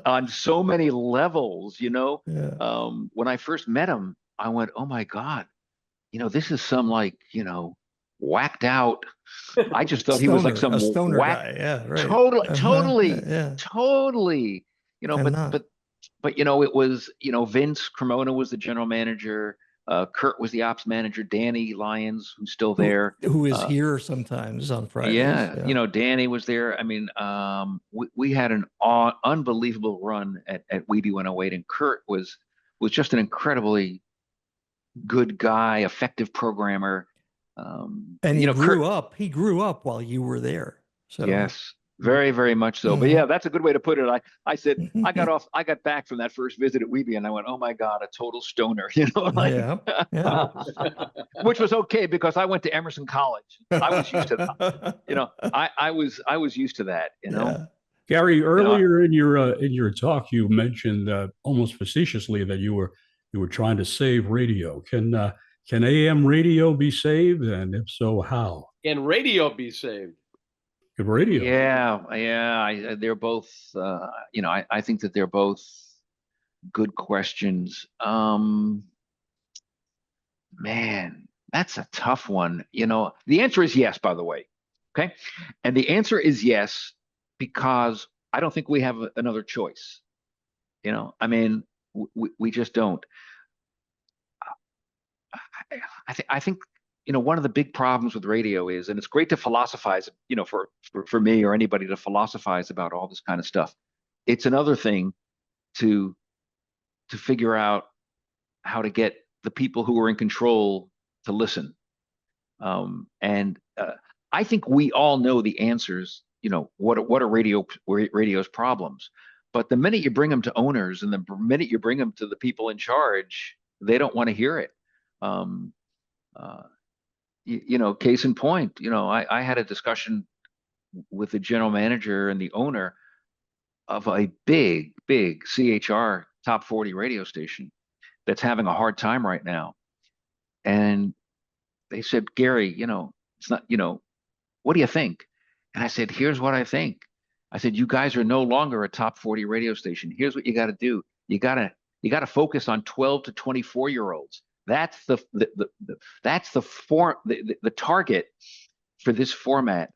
on so many levels. When I first met him, I went, "Oh my God, this is some whacked out." I just thought he was like some stoner guy. Yeah, right. Totally. But it was Vince Cremona was the general manager. Kurt was the ops manager. Danny Lyons, who's still there, who is here sometimes on Fridays. Yeah, Danny was there. I mean, we had an unbelievable run at WEBI 108, and Kurt was just an incredibly good guy, effective programmer. And he grew up. He grew up while you were there. So yes. Very, very much so. But yeah, that's a good way to put it. I said, I got back from that first visit at WEBI, and I went, "Oh my God, a total stoner," which was okay because I went to Emerson College. I was used to that. I was used to that, Gary, earlier in your talk, you mentioned almost facetiously that you were trying to save radio. Can AM radio be saved? And if so, how? Can radio be saved? Good radio. Yeah. They're both, I think that they're both good questions. Man, that's a tough one. The answer is yes, by the way. Okay. And the answer is yes, because I don't think we have another choice. We just don't. I think one of the big problems with radio is, and it's great to philosophize, for me or anybody to philosophize about all this kind of stuff. It's another thing to figure out how to get the people who are in control to listen. And I think we all know the answers, what are radio's problems. But the minute you bring them to owners and the minute you bring them to the people in charge, they don't want to hear it. Case in point, I had a discussion with the general manager and the owner of a big CHR top 40 radio station that's having a hard time right now. And they said, "Gary, it's not, what do you think?" And I said, "Here's what I think." I said, "You guys are no longer a top 40 radio station. Here's what you got to do. You got to focus on 12 to 24-year-olds. That's the target for this format.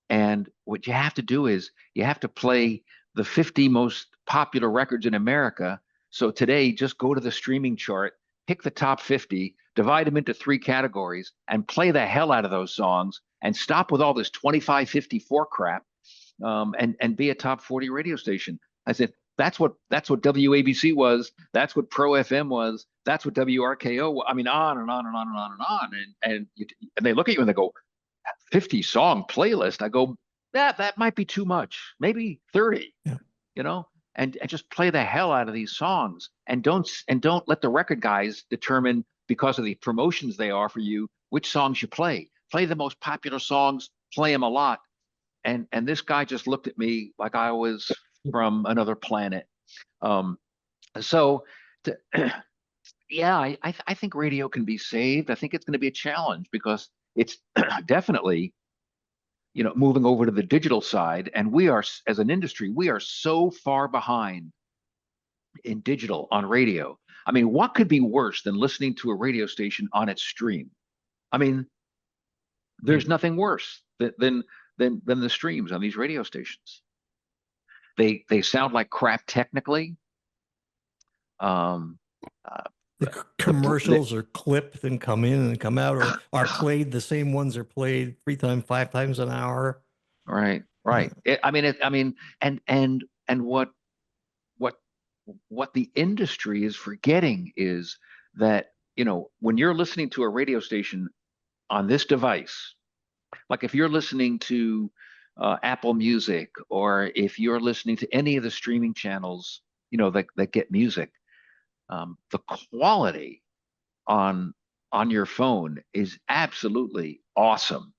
And what you have to do is you have to play the 50 most popular records in America. So today, just go to the streaming chart, pick the top 50, divide them into 3 categories, and play the hell out of those songs, and stop with all this 25-54 crap, and be a top 40 radio station." I said, That's what WABC was. That's what Pro FM was. That's what WRKO was. I mean, on and on and on and on and on. And they look at you and they go, 50 song playlist. I go, that might be too much. Maybe 30. And just play the hell out of these songs, and don't let the record guys determine, because of the promotions they offer you, which songs you play. Play the most popular songs. Play them a lot. And this guy just looked at me like I was from another planet. I think radio can be saved. I think it's going to be a challenge because it's definitely, moving over to the digital side. And we are, as an industry, we are so far behind in digital on radio. I mean, what could be worse than listening to a radio station on its stream? I mean, there's nothing worse than the streams on these radio stations. They sound like crap technically. The commercials are clipped and come in and come out, or are played. The same ones are played 3 times, 5 times an hour. Right. And what the industry is forgetting is that, when you're listening to a radio station on this device, like if you're listening to Apple Music, or if you're listening to any of the streaming channels, that get music, the quality on your phone is absolutely awesome.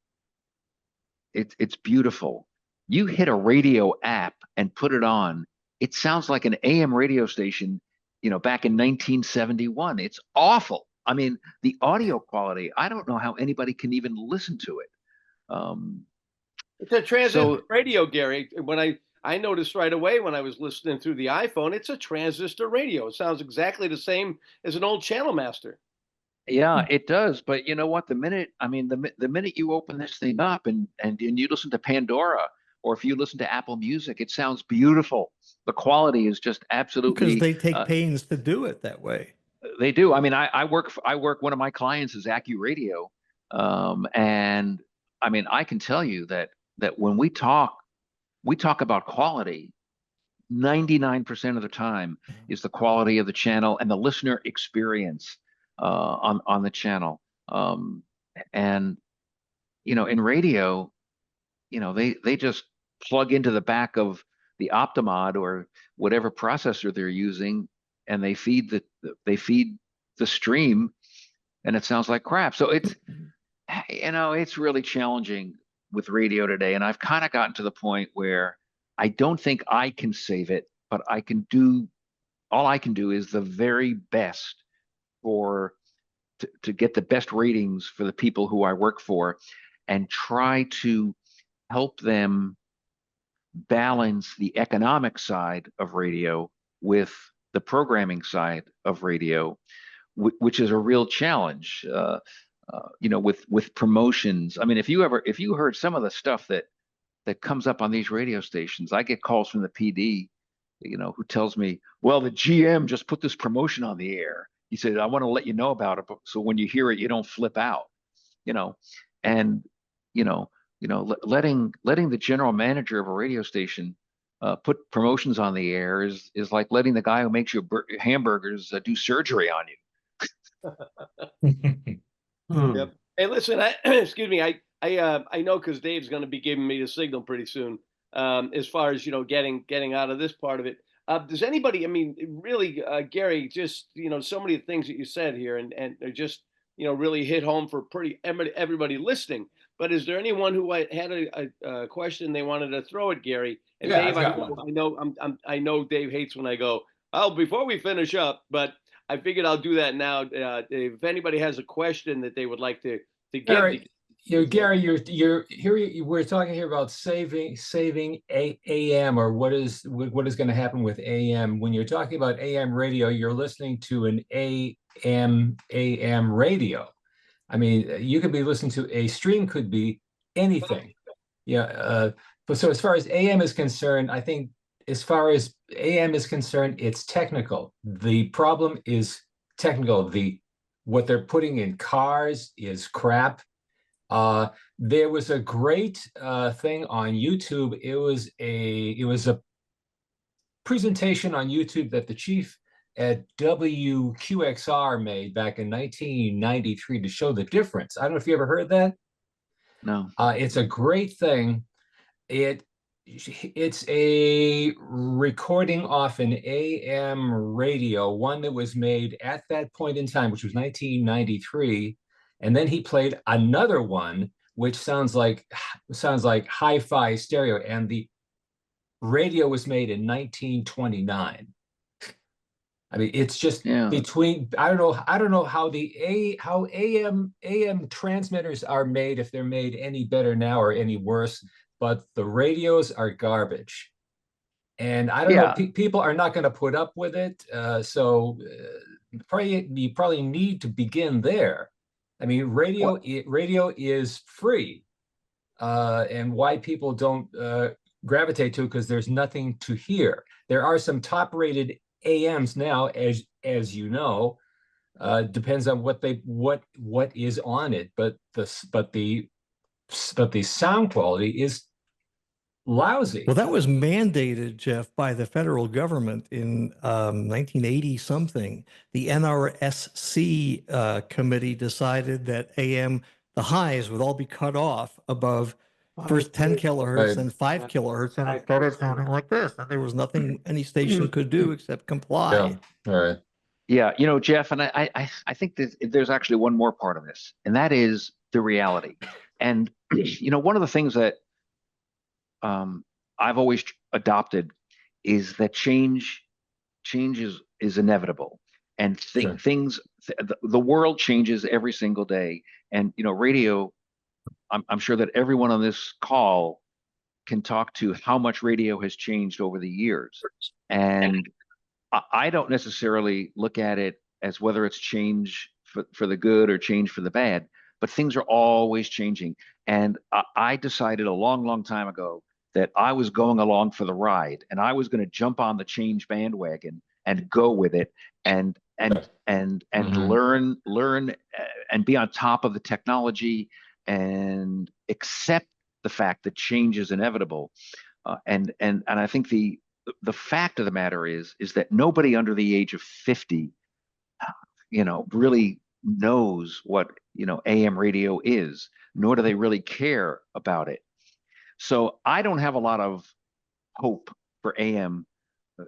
It's beautiful. You hit a radio app and put it on, it sounds like an AM radio station, back in 1971. It's awful. I mean, the audio quality, I don't know how anybody can even listen to it. It's a transistor radio, Gary. When I noticed right away when I was listening through the iPhone, it's a transistor radio. It sounds exactly the same as an old Channel Master. Yeah, it does. But you know what? The minute you open this thing up and you listen to Pandora, or if you listen to Apple Music, it sounds beautiful. The quality is just absolutely, because they take pains to do it that way. They do. I mean, I work. One of my clients is AccuRadio, and I mean, I can tell you that when we talk about quality. 99% of the time is the quality of the channel and the listener experience on the channel. And in radio, they just plug into the back of the Optimod or whatever processor they're using, and they feed the stream, and it sounds like crap. So it's really challenging with radio today, and I've kind of gotten to the point where I don't think I can save it, but all I can do is the very best to get the best ratings for the people who I work for, and try to help them balance the economic side of radio with the programming side of radio, which is a real challenge. With promotions. I mean, if you heard some of the stuff that comes up on these radio stations, I get calls from the PD, who tells me, well, the GM just put this promotion on the air. He said, I want to let you know about it, so when you hear it, you don't flip out, and letting the general manager of a radio station put promotions on the air is like letting the guy who makes your hamburgers do surgery on you. Yep. Hey, listen, excuse me. I know, because Dave's going to be giving me the signal pretty soon. As far as getting out of this part of it, does anybody? I mean, really, Gary, just so many things that you said here, and they're just really hit home for everybody listening. But is there anyone who had a question they wanted to throw at Gary? And Yeah, Dave, I've got one. I know Dave hates when I go, oh, before we finish up, but I figured I'll do that now. If anybody has a question that they would like to give, Gary, we're talking here about saving AM, or what is going to happen with AM. When you're talking about AM radio, you're listening to an AM radio. I mean, you could be listening to a stream, could be anything. Yeah. But so as far as AM is concerned, I think as far as AM is concerned, it's technical. The problem is technical. What they're putting in cars is crap. There was a great thing on YouTube. It was a presentation on YouTube that the chief at WQXR made back in 1993 to show the difference. I don't know if you ever heard that. No. It's a great thing. It's a recording off an AM radio, one that was made at that point in time, which was 1993. And then he played another one, which sounds like hi-fi stereo, and the radio was made in 1929. I mean, it's just between, I don't know how how AM transmitters are made, if they're made any better now or any worse, but the radios are garbage. And I don't know, people are not going to put up with it. So you probably need to begin there. I mean, radio is free, and why people don't gravitate to it, because there's nothing to hear. There are some top-rated AMs now, as you know, depends on what is on it, but the sound quality is lousy. Well, that was mandated, Jeff, by the federal government in 1980 something. The NRSC committee decided that AM, the highs would all be cut off above first 10 kilohertz Right. and 5 kilohertz, and it started sounding like this. And there was nothing any station could do except comply. Yeah. All right. Yeah, you know, Jeff, and I think that there's actually one more part of this, and that is the reality. And you know, one of the things that I've always adopted is that change is inevitable, and Sure. the world changes every single day. And you know, radio, I'm sure that everyone on this call can talk to how much radio has changed over the years, and I don't necessarily look at it as whether it's change for the good or change for the bad, but things are always changing. And I decided a long, long time ago that I was going along for the ride, and I was going to jump on the change bandwagon and go with it, and learn and be on top of the technology and accept the fact that change is inevitable. And I think the fact of the matter is that nobody under the age of 50, you know, really knows what, you know, AM radio is, nor do they really care about it. So I don't have a lot of hope for AM,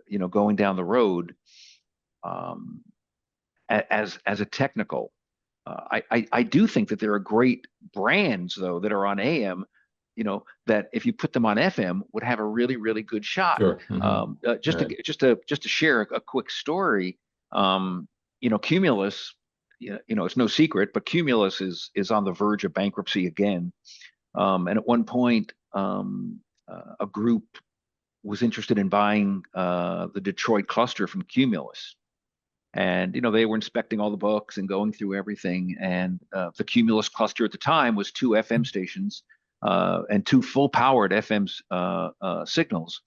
you know, going down the road as a technical. I do think that there are great brands though that are on AM, you know, that if you put them on FM would have a really, really good shot. Sure. Just to share a quick story, you know, Cumulus, you know, it's no secret, but Cumulus is on the verge of bankruptcy again. And at one point, a group was interested in buying the Detroit cluster from Cumulus. And, you know, they were inspecting all the books and going through everything. And the Cumulus cluster at the time was 2 FM stations and 2 full-powered FM signals,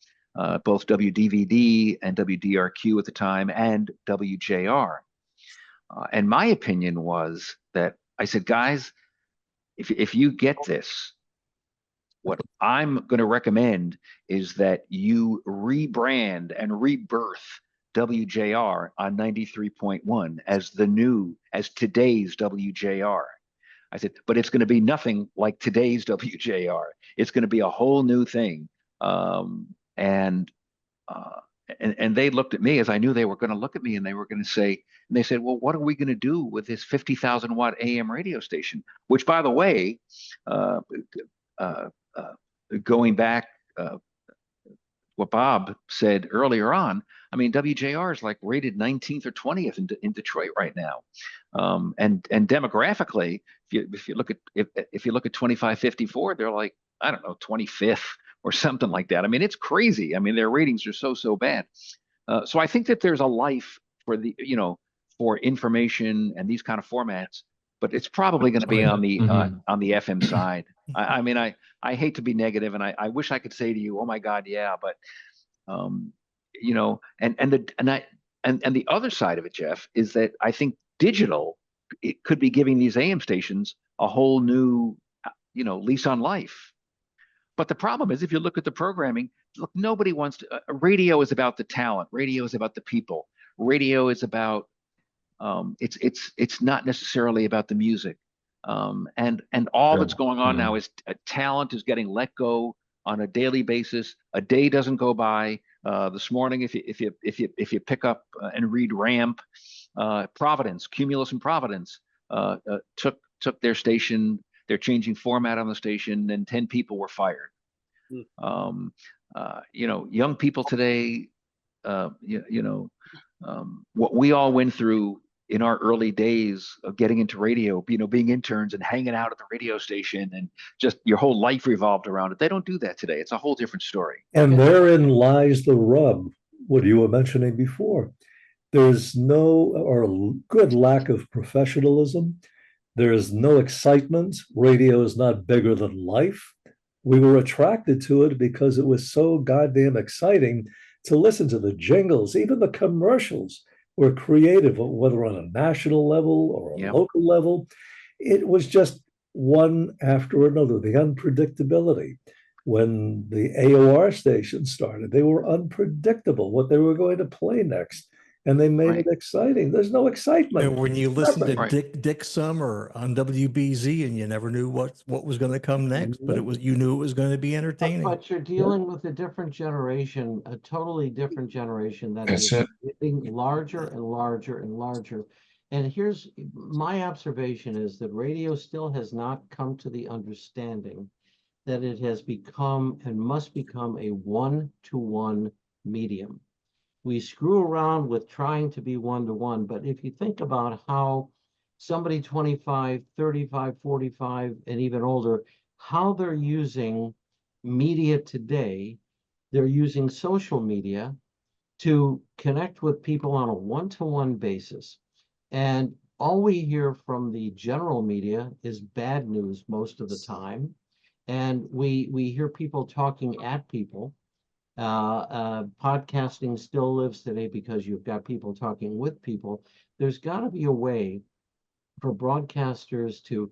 both WDVD and WDRQ at the time, and WJR. And my opinion was that I said, guys, if you get this, what I'm going to recommend is that you rebrand and rebirth WJR on 93.1 as today's WJR. I said, but it's going to be nothing like today's WJR. It's going to be a whole new thing. And they looked at me, as I knew they were going to look at me, and they were going to say, and they said, well, what are we going to do with this 50,000 watt AM radio station? Which, by the way, going back, what Bob said earlier on, I mean, WJR is like rated 19th or 20th in Detroit right now, and demographically, if you look at 2554, they're like, I don't know, 25th or something like that. I mean, it's crazy. I mean, their ratings are so bad. So I think that there's a life for for information and these kind of formats, but it's probably going to be on the FM side. I mean, I hate to be negative, and I wish I could say to you, oh my God, yeah, but you know, and the other side of it, Jeff, is that I think digital, it could be giving these AM stations a whole new, you know, lease on life. But the problem is, if you look at the programming, look, nobody wants to. Radio is about the talent. Radio is about the people. Radio is about it's not necessarily about the music. And all that's going on now is talent is getting let go on a daily basis. A day doesn't go by. This morning, if you pick up and read Ramp, Providence, Cumulus and Providence took their station. They're changing format on the station, and 10 people were fired. You know, young people today, what we all went through in our early days of getting into radio, you know, being interns and hanging out at the radio station, and just your whole life revolved around it. They don't do that today. It's a whole different story. And therein lies the rub, what you were mentioning before. There's no, or good lack of professionalism. There is no excitement. Radio is not bigger than life. We were attracted to it because it was so goddamn exciting to listen to the jingles. Even the commercials were creative, whether on a national level or a local level. It was just one after another, the unpredictability. When the AOR station started, they were unpredictable what they were going to play next. and they made it exciting. There's no excitement. And when you listen to Nothing. Dick Summer on WBZ, and you never knew what was going to come next, but you knew it was going to be entertaining. But you're dealing with a different generation, a totally different generation that That's is it. getting larger and larger and larger. And here's my observation is that radio still has not come to the understanding that it has become and must become a one-to-one medium. We screw around with trying to be one-to-one, but if you think about how somebody 25, 35, 45, and even older, how they're using media today, they're using social media to connect with people on a one-to-one basis. And all we hear from the general media is bad news most of the time. And we hear people talking at people. Podcasting still lives today because you've got people talking with people. There's got to be a way for broadcasters to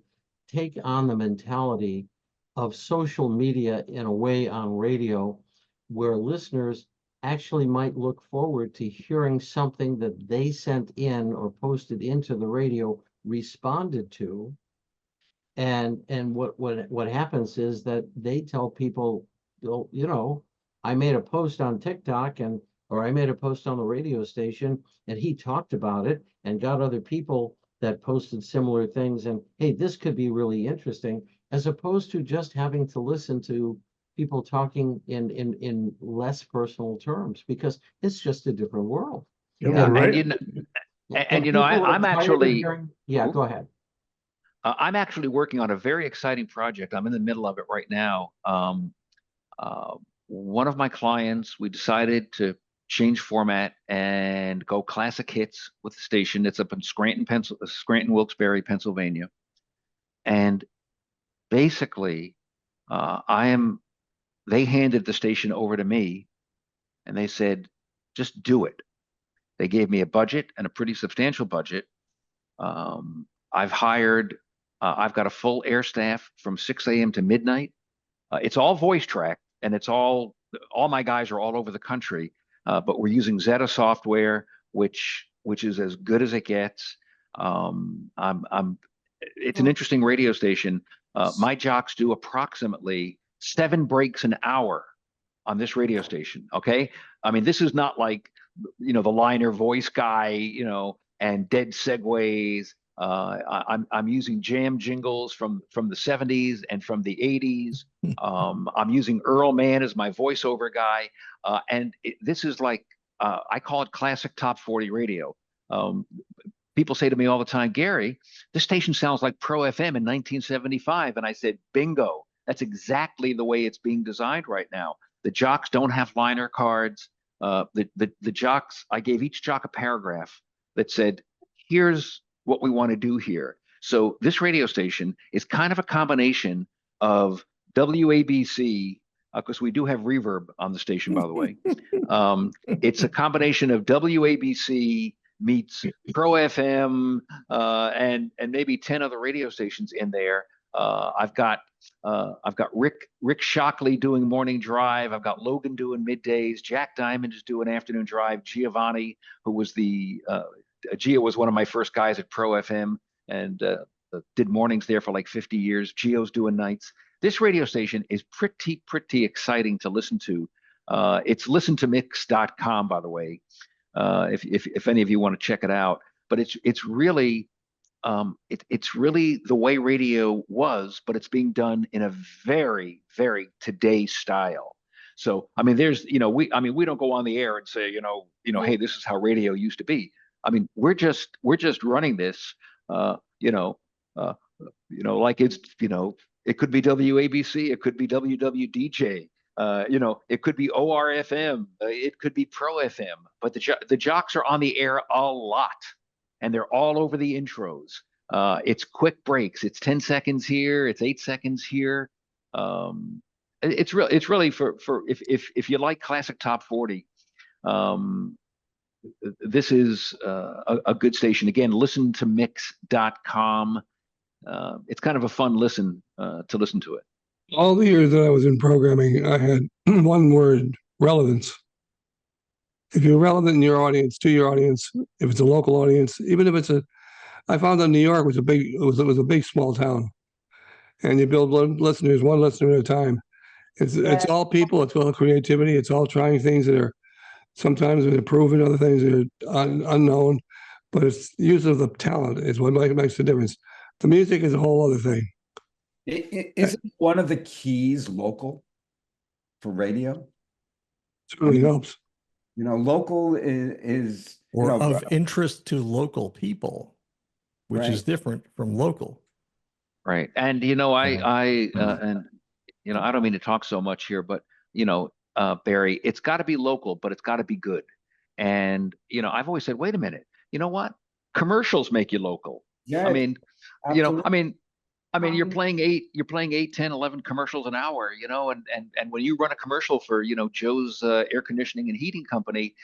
take on the mentality of social media in a way on radio where listeners actually might look forward to hearing something that they sent in or posted into the radio responded to. And what happens is that they tell people, you know, I made a post on TikTok or I made a post on the radio station and he talked about it and got other people that posted similar things. And hey, this could be really interesting, as opposed to just having to listen to people talking in less personal terms, because it's just a different world. Yeah, and you know, I'm actually go ahead. I'm actually working on a very exciting project. I'm in the middle of it right now. One of my clients, we decided to change format and go classic hits with the station. It's up in Scranton, Wilkes-Barre, Pennsylvania. And basically, they handed the station over to me and they said, just do it. They gave me a budget, and a pretty substantial budget. I've got a full air staff from 6 a.m. to midnight. It's all voice track, and it's all my guys are all over the country. But we're using Zeta software, which is as good as it gets. It's an interesting radio station. My jocks do approximately 7 breaks an hour on this radio station. Okay, I mean, this is not like, you know, the liner voice guy, you know, and dead segues. I'm using jam jingles from the 70s and from the 80s. I'm using Earl Mann as my voiceover guy. This is like, I call it classic top 40 radio. People say to me all the time, Gary, this station sounds like Pro FM in 1975. And I said, bingo, that's exactly the way it's being designed right now. The jocks don't have liner cards. The jocks, I gave each jock a paragraph that said, here's what we want to do here. So this radio station is kind of a combination of WABC, because we do have reverb on the station, by the way. It's a combination of WABC meets Pro FM and maybe 10 other radio stations in there. I've got Rick Shockley doing morning drive. I've got Logan doing middays. Jack Diamond is doing afternoon drive. Giovanni, who was Gio was one of my first guys at Pro FM and did mornings there for like 50 years. Gio's doing nights. This radio station is pretty exciting to listen to. It's listentomix.com, by the way, if any of you want to check it out. But it's really the way radio was, but it's being done in a very, very today's style. So, I mean, we don't go on the air and say, hey, this is how radio used to be. I mean, we're just running this, like it's, it could be WABC, it could be WWDJ, it could be ORFM, it could be Pro FM, but the jocks are on the air a lot, and they're all over the intros. It's quick breaks. It's 10 seconds here. It's 8 seconds here. It's really for if you like classic top 40. This is a good station. Again, listentomix.com. It's kind of a fun listen to listen to it. All the years that I was in programming, I had one word: relevance. if you're relevant in your audience, to your audience, if it's a local audience, even if it's I found that New York was a big small town, and you build one listener at a time. It's all people, it's all creativity, it's all trying things that are sometimes improving, other things that are unknown, but it's use of the talent is what makes the difference. The music is a whole other thing. Isn't one of the keys local for radio? Certainly helps. Local is or of interest to local people, which Right. is different from local. Right. And I don't mean to talk so much here, but Barry, it's got to be local, but it's got to be good. And I've always said, wait a minute, you know what? Commercials make you local. Yeah. I mean, absolutely. you're playing 8, 10, 11 commercials an hour, and when you run a commercial for, Joe's air conditioning and heating company,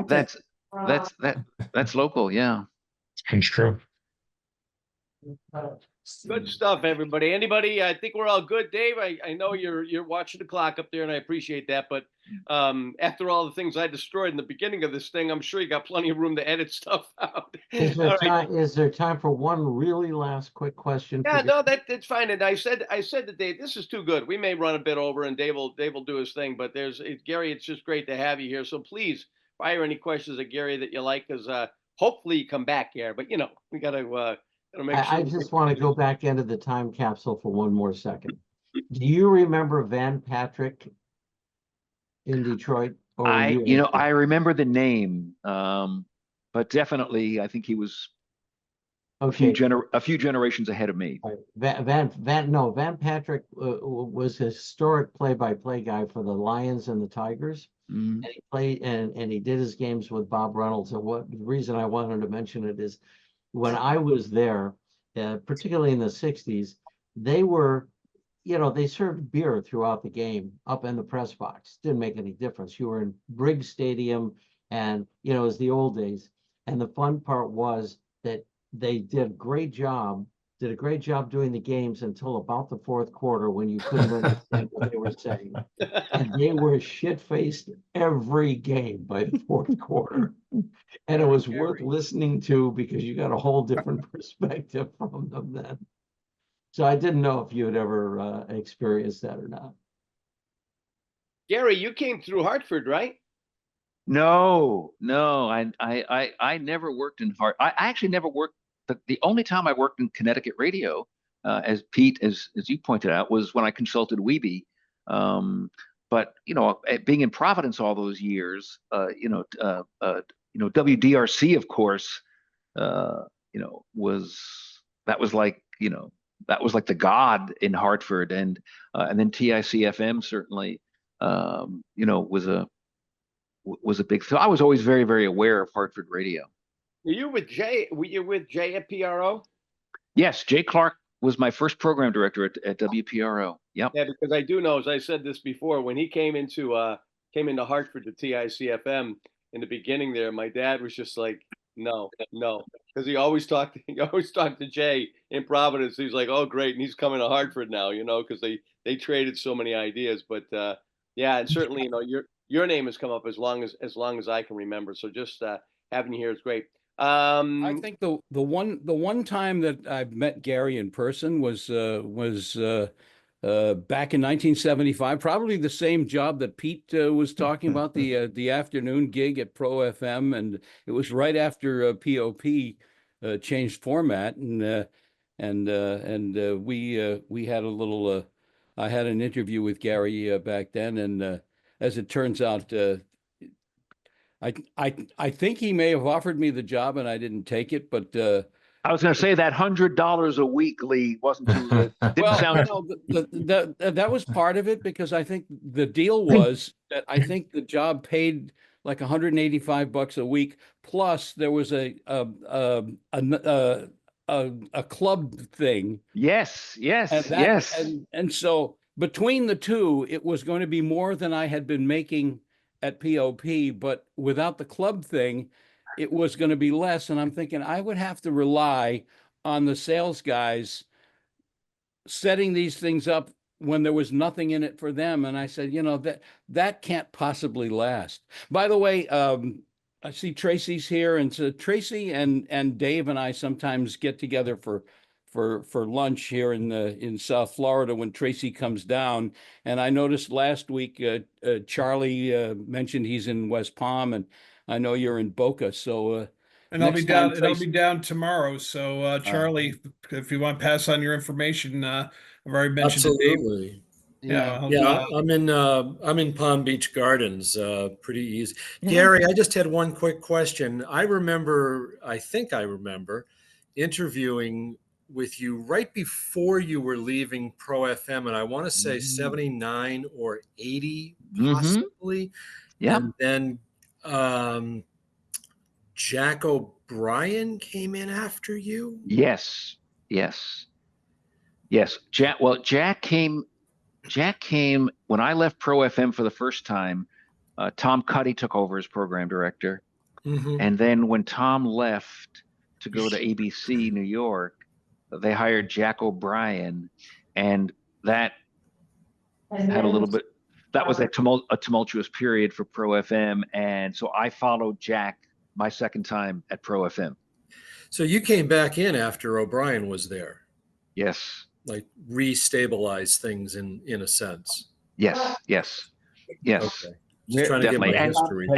that's local. Yeah. It's true. Good stuff, everybody. Anybody? I think we're all good, Dave. I know you're watching the clock up there, and I appreciate that. But after all the things I destroyed in the beginning of this thing, I'm sure you got plenty of room to edit stuff out. Is there time for one really last quick question? Yeah, no, that's fine. And I said to Dave, this is too good. We may run a bit over, and Dave will do his thing. But Gary, it's just great to have you here. So please fire any questions at Gary that you like, because hopefully you come back, Gary. But we got to. I just want to go back into the time capsule for one more second. Do you remember Van Patrick in Detroit? I remember the name, but definitely I think he was a few generations ahead of me. Van Patrick was a historic play-by-play guy for the Lions and the Tigers. Mm-hmm. And he played and he did his games with Bob Reynolds. And the reason I wanted to mention it is, when I was there, particularly in the 60s, they were, they served beer throughout the game up in the press box. Didn't make any difference. You were in Briggs Stadium, and, it was the old days. And the fun part was that they did a great job doing the games until about the fourth quarter, when you couldn't understand what they were saying. And they were shit-faced every game by the fourth quarter. And it was worth listening to, because you got a whole different perspective from them then. So I didn't know if you had ever experienced that or not. Gary, you came through Hartford, right? No. I never worked in Hartford. I actually never worked. The only time I worked in Connecticut radio, as Pete, as you pointed out, was when I consulted WEBI. But being in Providence all those years, WDRC, of course, was like the god in Hartford, and then TICFM certainly, was a big. So I was always very, very aware of Hartford radio. Were you with Jay at PRO? Yes, Jay Clark was my first program director at WPRO. Yep. Yeah, because I do know, as I said this before, when he came into Hartford to TICFM in the beginning there, my dad was just like, no, because he always talked to Jay in Providence. He's like, oh, great, and he's coming to Hartford now, because they traded so many ideas. But yeah, and certainly, your name has come up as long as I can remember. So just having you here is great. I think the one time that I've met Gary in person was back in 1975, probably the same job that Pete was talking about, the afternoon gig at Pro FM, and it was right after POP changed format, and we had a little. I had an interview with Gary back then, and as it turns out, I think he may have offered me the job and I didn't take it, but I was going to say that $100 a weekly wasn't too. That was part of it, because I think the deal was that I think the job paid like $185 a week, plus there was a club thing. Yes. And so between the two, it was going to be more than I had been making at POP, but without the club thing, it was going to be less. And I'm thinking I would have to rely on the sales guys setting these things up when there was nothing in it for them. And I said, that can't possibly last. By the way, I see Tracy's here, and so Tracy and Dave and I sometimes get together for lunch here in South Florida when Tracy comes down. And I noticed last week Charlie mentioned he's in West Palm, and I know you're in Boca. So and I'll be down. Tracy... I'll be down tomorrow. So Charlie, if you want to pass on your information, I've already mentioned absolutely. To Dave. Yeah, I'm in Palm Beach Gardens. Pretty easy. Gary, I just had one quick question. I think I remember interviewing with you right before you were leaving Pro FM, and I want to say 79 or 80 possibly. Yeah. And then Jack O'Brien came in after you. Yes. Jack came when I left Pro FM for the first time. Tom Cuddy took over as program director. And then when Tom left to go to ABC New York, they hired Jack O'Brien, and that had a little bit, that was a tumultuous period for Pro FM. And so I followed Jack my second time at Pro FM. So you came back in after O'Brien was there. Yes. Like restabilize things in a sense. Yes. Okay. Just trying Definitely. to get my history.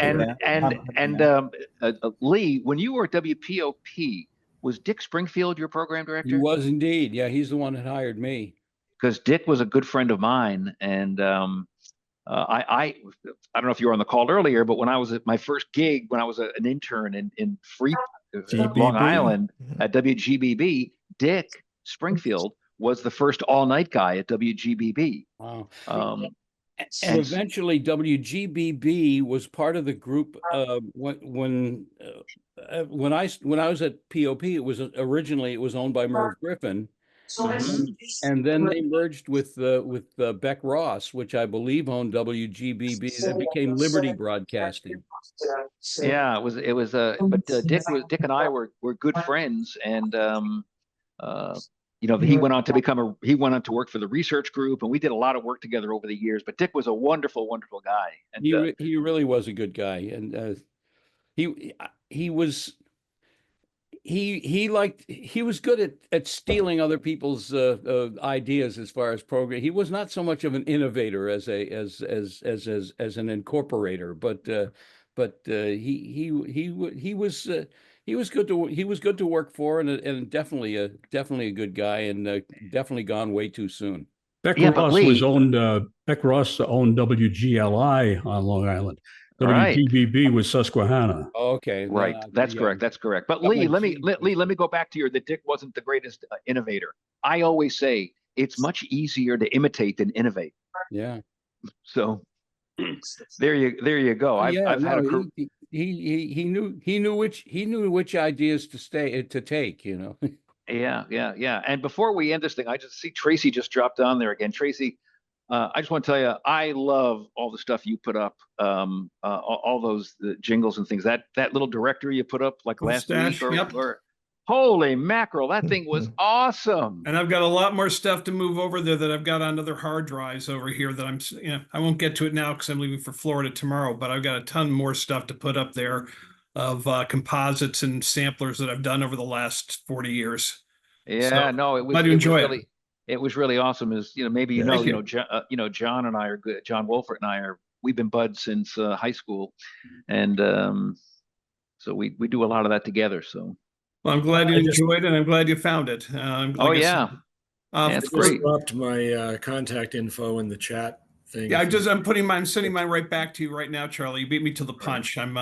Lee, when you were at WPOP, was Dick Springfield your program director? He was indeed. Yeah, he's the one that hired me. Because Dick was a good friend of mine, and I don't know if you were on the call earlier, but when I was at my first gig, when I was an intern in Long Island at WGBB, Dick Springfield was the first all-night guy at WGBB. Wow. And eventually WGBB was part of the group when I was at POP. It was originally owned by Merv Griffin, and then they merged with Beck Ross, which I believe owned WGBB. That became Liberty Broadcasting. Yeah, it was. But Dick and I were good friends, and he went on to work for the research group, and we did a lot of work together over the years. But Dick was a wonderful, wonderful guy. And he really was a good guy, and he was good at stealing other people's ideas as far as program. He was not so much of an innovator as an incorporator, but he was good to work for, and definitely a good guy, and definitely gone way too soon. Beck Ross owned WGLI on Long Island. WGBB was Susquehanna. Okay, right. That's correct. That's correct. But Lee, let me go back to that Dick wasn't the greatest innovator. I always say it's much easier to imitate than innovate. Yeah. So there you go. I've had a he knew which ideas to take. Yeah. And before we end this thing, I just see Tracy just dropped on there again. Tracy, I just want to tell you, I love all the stuff you put up, all those jingles and things. That little directory you put up like last week, or holy mackerel, that thing was awesome. And I've got a lot more stuff to move over there that I've got on other hard drives over here that I won't get to it now because I'm leaving for Florida tomorrow, but I've got a ton more stuff to put up there of composites and samplers that I've done over the last 40 years. Yeah, so, no, it was. Glad you enjoy it. It was really awesome. Maybe John and I are good. John Wolfert and I we've been buds since high school, and so we do a lot of that together. So. Well, I'm glad you enjoyed it, and I'm glad you found it. It's great. Dropped my contact info in the chat thing. Yeah, I'm sending mine right back to you right now, Charlie. You beat me to the punch. I'm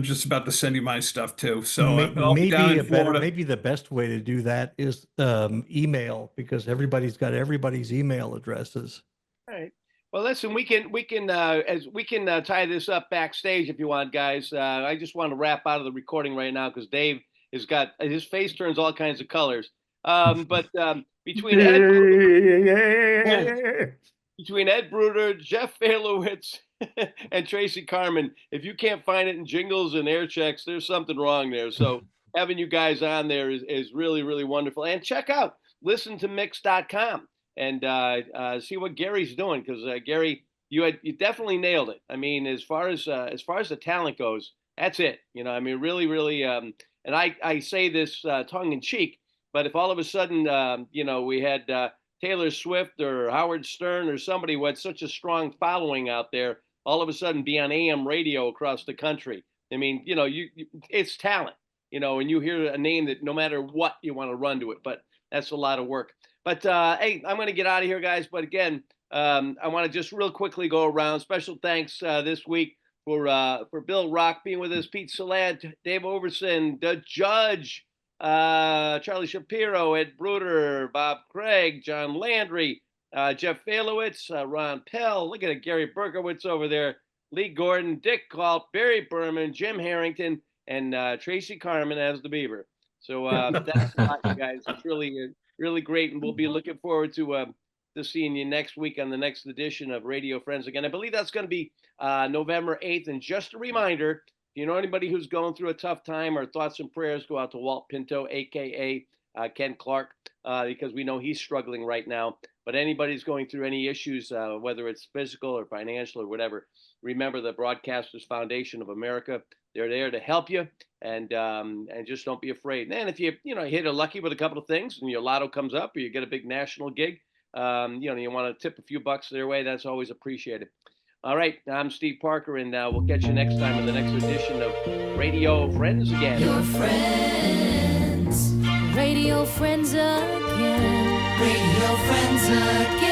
just about to send you my stuff too. So maybe the best way to do that is email, because everybody's got everybody's email addresses. All right. Well, listen, we can tie this up backstage if you want, guys. I just want to wrap out of the recording right now because Dave has got his face turns all kinds of colors. But between Ed Bruder, Jeff Falewicz, and Tracy Carmen, if you can't find it in jingles and air checks, there's something wrong there. So having you guys on there is really, really wonderful. And check out listentomix.com. and see what Gary's doing, because Gary, you definitely nailed it. I mean, as far as the talent goes, that's it. You know, I mean, really, really. And I say this tongue in cheek, but if all of a sudden, you know, we had Taylor Swift or Howard Stern or somebody who had such a strong following out there, all of a sudden be on AM radio across the country. I mean, you know, it's talent, you know, and you hear a name that no matter what, you want to run to it, but that's a lot of work. But hey, I'm going to get out of here, guys. But again, I want to just real quickly go around. Special thanks this week for Bill Rock being with us, Pete Salad, Dave Overson, the Judge, Charlie Shapiro, Ed Bruder, Bob Craig, John Landry, Jeff Falewicz, Ron Pell. Look at it, Gary Berkowitz over there, Lee Gordon, Dick Galt, Barry Berman, Jim Harrington, and Tracy Carmen as the Beaver. So that's a lot, you guys. It's really great, and we'll be looking forward to seeing you next week on the next edition of Radio Friends Again. I believe that's going to be November 8th. And just a reminder, if you know anybody who's going through a tough time, our thoughts and prayers go out to Walt Pinto, a.k.a. Ken Clark, because we know he's struggling right now. But anybody's going through any issues, whether it's physical or financial or whatever, remember the Broadcasters Foundation of America. They're there to help you, and just don't be afraid. And if you hit a lucky with a couple of things and your lotto comes up or you get a big national gig, you want to tip a few bucks their way, that's always appreciated. All right, I'm Steve Parker, and we'll catch you next time in the next edition of Radio Friends Again. Your friends, Radio Friends Again. Radio Friends Again.